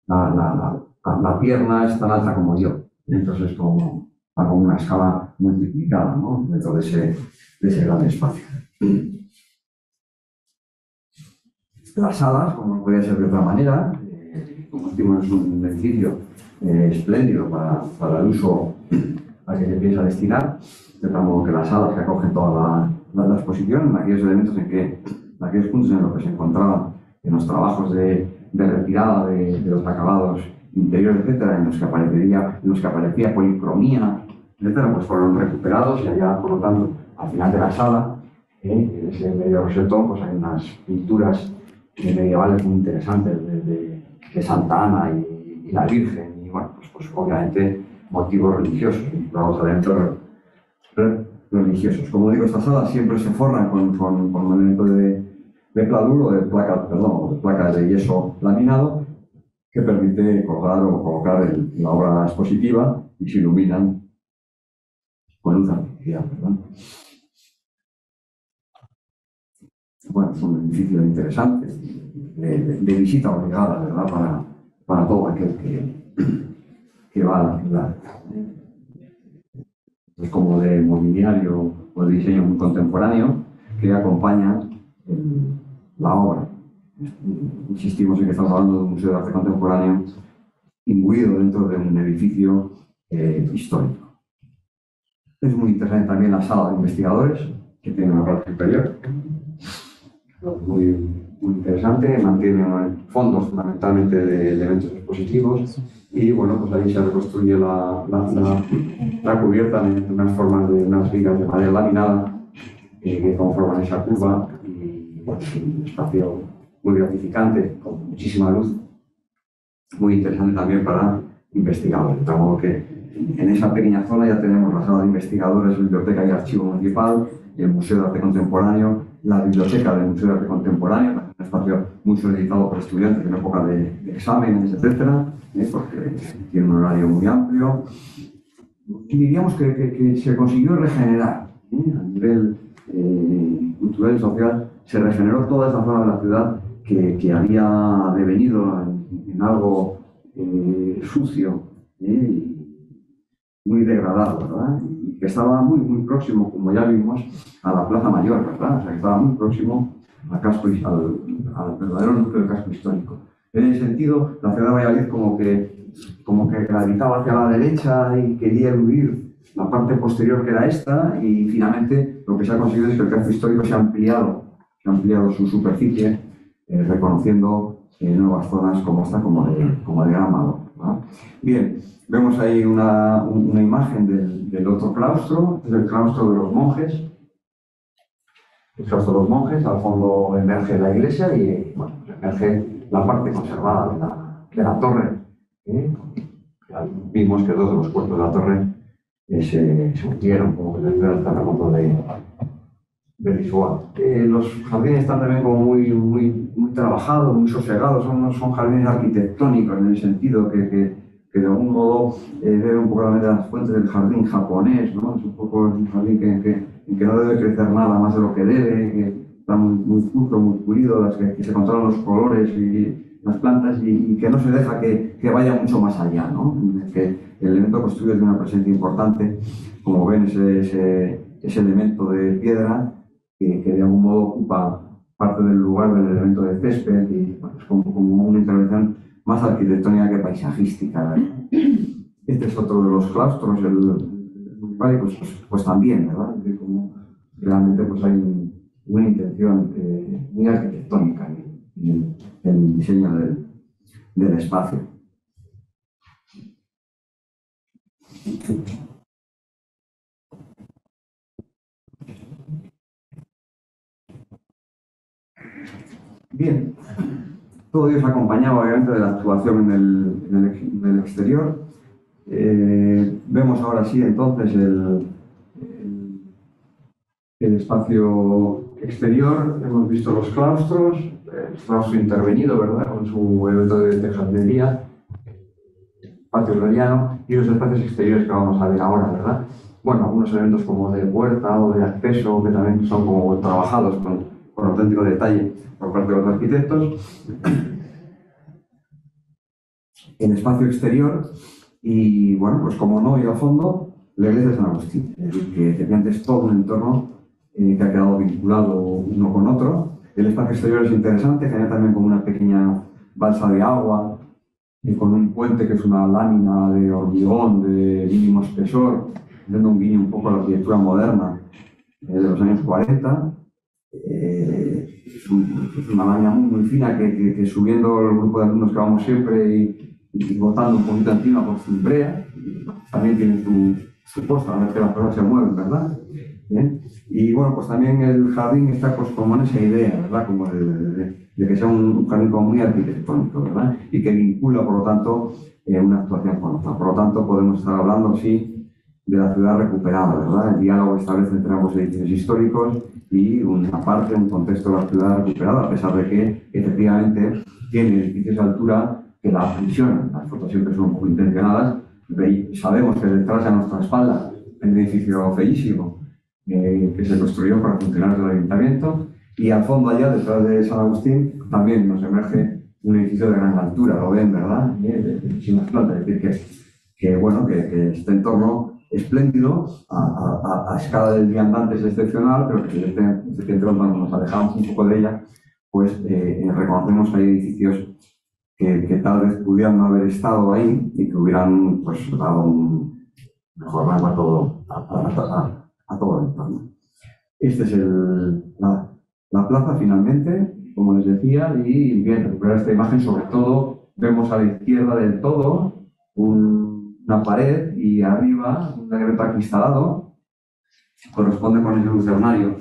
S1: la pierna es tan alta como yo, entonces como una escala multiplicada, ¿no?, dentro de ese gran espacio. Las salas, como no podía ser de otra manera, como decimos, es un edificio espléndido para el uso al que se piensa destinar, de tal modo que las salas que acogen toda la exposición, en aquellos elementos en aquellos puntos en los que se encontraban en los trabajos de retirada de los acabados interiores, etcétera, en los que aparecía policromía, etcétera, pues fueron recuperados, y allá, por lo tanto, al final de la sala, en ese medio rosetón, pues hay unas pinturas medievales muy interesantes de Santa Ana y la Virgen, y bueno, pues obviamente motivos religiosos, vamos adentro religiosos. Como digo, estas salas siempre se forran con un elemento de pladur o de placa de yeso laminado, que permite colgar o colocar la obra expositiva, y se iluminan con luz artificial, ¿verdad? Bueno, es un edificio interesante, de visita obligada, ¿verdad?, para todo aquel que va a la ciudad. Es como de mobiliario o de diseño muy contemporáneo que acompaña la obra. Insistimos en que estamos hablando de un museo de arte contemporáneo imbuido dentro de un edificio histórico. Es muy interesante también la sala de investigadores, que tiene una parte superior. Muy interesante, mantiene fondos fundamentalmente de elementos expositivos, y bueno, pues ahí se reconstruye la cubierta en unas formas de unas vigas de madera laminada que conforman esa curva, y bueno, es un espacio muy gratificante, con muchísima luz, muy interesante también para investigadores, de modo que en esa pequeña zona ya tenemos la sala de investigadores, biblioteca y archivo municipal, y el Museo de Arte Contemporáneo, la biblioteca del Museo de Arte Contemporáneo, un espacio muy solicitado por estudiantes en época de exámenes, etcétera, porque tiene un horario muy amplio. Y diríamos que se consiguió regenerar a nivel cultural y social, se regeneró toda esa zona de la ciudad que había devenido en algo sucio, muy degradado, ¿verdad? Y que estaba muy próximo, como ya vimos, a la Plaza Mayor, ¿verdad? O sea, que estaba muy próximo al verdadero núcleo del casco histórico. En ese sentido, la ciudad de Valladolid como que gravitaba hacia la derecha y quería eludir la parte posterior, que era esta, y finalmente lo que se ha conseguido es que el casco histórico se ha ampliado su superficie, reconociendo nuevas zonas como esta, como de gran valor, ¿no? Bien, vemos ahí una imagen del otro claustro, es el claustro de los monjes. El claustro de los monjes, al fondo emerge la iglesia y bueno, emerge la parte conservada de la torre. Vimos que dos de los cuerpos de la torre se hundieron, como que desde el terremoto de Lisboa. Los jardines están también como muy trabajados, muy sosegados, son jardines arquitectónicos, en el sentido que de algún modo bebe un poco también de las fuentes del jardín japonés, ¿no? Es un jardín en que no debe crecer nada más de lo que debe, que está muy pulcro, muy pulido, que se controlan los colores y las plantas, y que no se deja que vaya mucho más allá, ¿no? Que el elemento construido es de una presencia importante, como ven, ese elemento de piedra que de algún modo ocupa parte del lugar del elemento de césped, y bueno, es como una intervención más arquitectónica que paisajística, ¿verdad? Este es otro de los claustros, vale, pues también, ¿verdad? Como realmente pues hay una intención muy arquitectónica en el diseño del espacio. Bien, todo ello es acompañado obviamente de la actuación en el exterior. Vemos ahora sí entonces el espacio exterior. Hemos visto los claustros, el claustro intervenido, ¿verdad?, con su elemento de jardinería, patio rellano, y los espacios exteriores que vamos a ver ahora, ¿verdad? Bueno, algunos elementos como de puerta o de acceso que también son como trabajados con auténtico detalle por parte de los arquitectos. En espacio exterior, y bueno, pues como no, y al fondo, la iglesia de San Agustín, es decir, que efectivamente es todo un entorno que ha quedado vinculado uno con otro. El espacio exterior es interesante, genera también como una pequeña balsa de agua, con un puente que es una lámina de hormigón de mínimo espesor, dando un guiño un poco a la arquitectura moderna de los años 40. Es una lámina muy fina que subiendo el grupo de alumnos que vamos siempre y botando un poquito encima por cimbrea, también tiene su costa, a ver que las cosas se mueven, ¿verdad? ¿Bien? Y bueno, pues también el jardín está pues como en esa idea, ¿verdad? Como de que sea un jardín como muy arquitectónico, ¿verdad? Y que vincula, por lo tanto, una actuación con otra. Por lo tanto, podemos estar hablando, sí, de la ciudad recuperada, ¿verdad? El diálogo establece entre ambos edificios históricos y una parte, un contexto de la ciudad recuperada, a pesar de que efectivamente tiene edificios de altura que la aprisionan. Las fotos siempre son un poco intencionadas. Sabemos que detrás de nuestra espalda hay un edificio feísimo que se construyó para funcionarios del ayuntamiento, y al fondo allá, detrás de San Agustín, también nos emerge un edificio de gran altura, lo ven, ¿verdad? De muchísimas plantas. Es decir, que este entorno espléndido, a escala del viandante es excepcional, pero que cuando nos alejamos un poco de ella, pues reconocemos que hay edificios que tal vez pudieran no haber estado ahí y que hubieran pues dado un mejor rango a todo el entorno. Esta es la plaza finalmente, como les decía, y bien, recuperar esta imagen. Sobre todo vemos a la izquierda del todo una pared, y arriba un negreta cristalado, corresponde con ese lucernario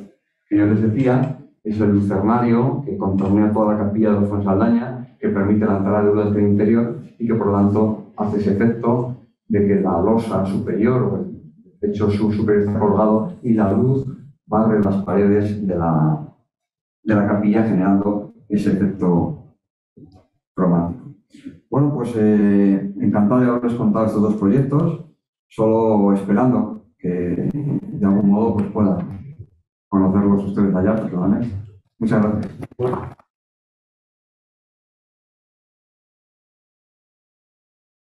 S1: que yo les decía. Es el lucernario que contornea toda la capilla de los Fuensaldaña, que permite la entrada de luz hacia el interior y que por lo tanto hace ese efecto de que la losa superior o el techo superior está colgado y la luz barre las paredes de la capilla, generando ese efecto cromático. Bueno, pues encantado de haberles contado estos dos proyectos, solo esperando que de algún modo pues puedan conocerlos ustedes allá personalmente. Muchas gracias.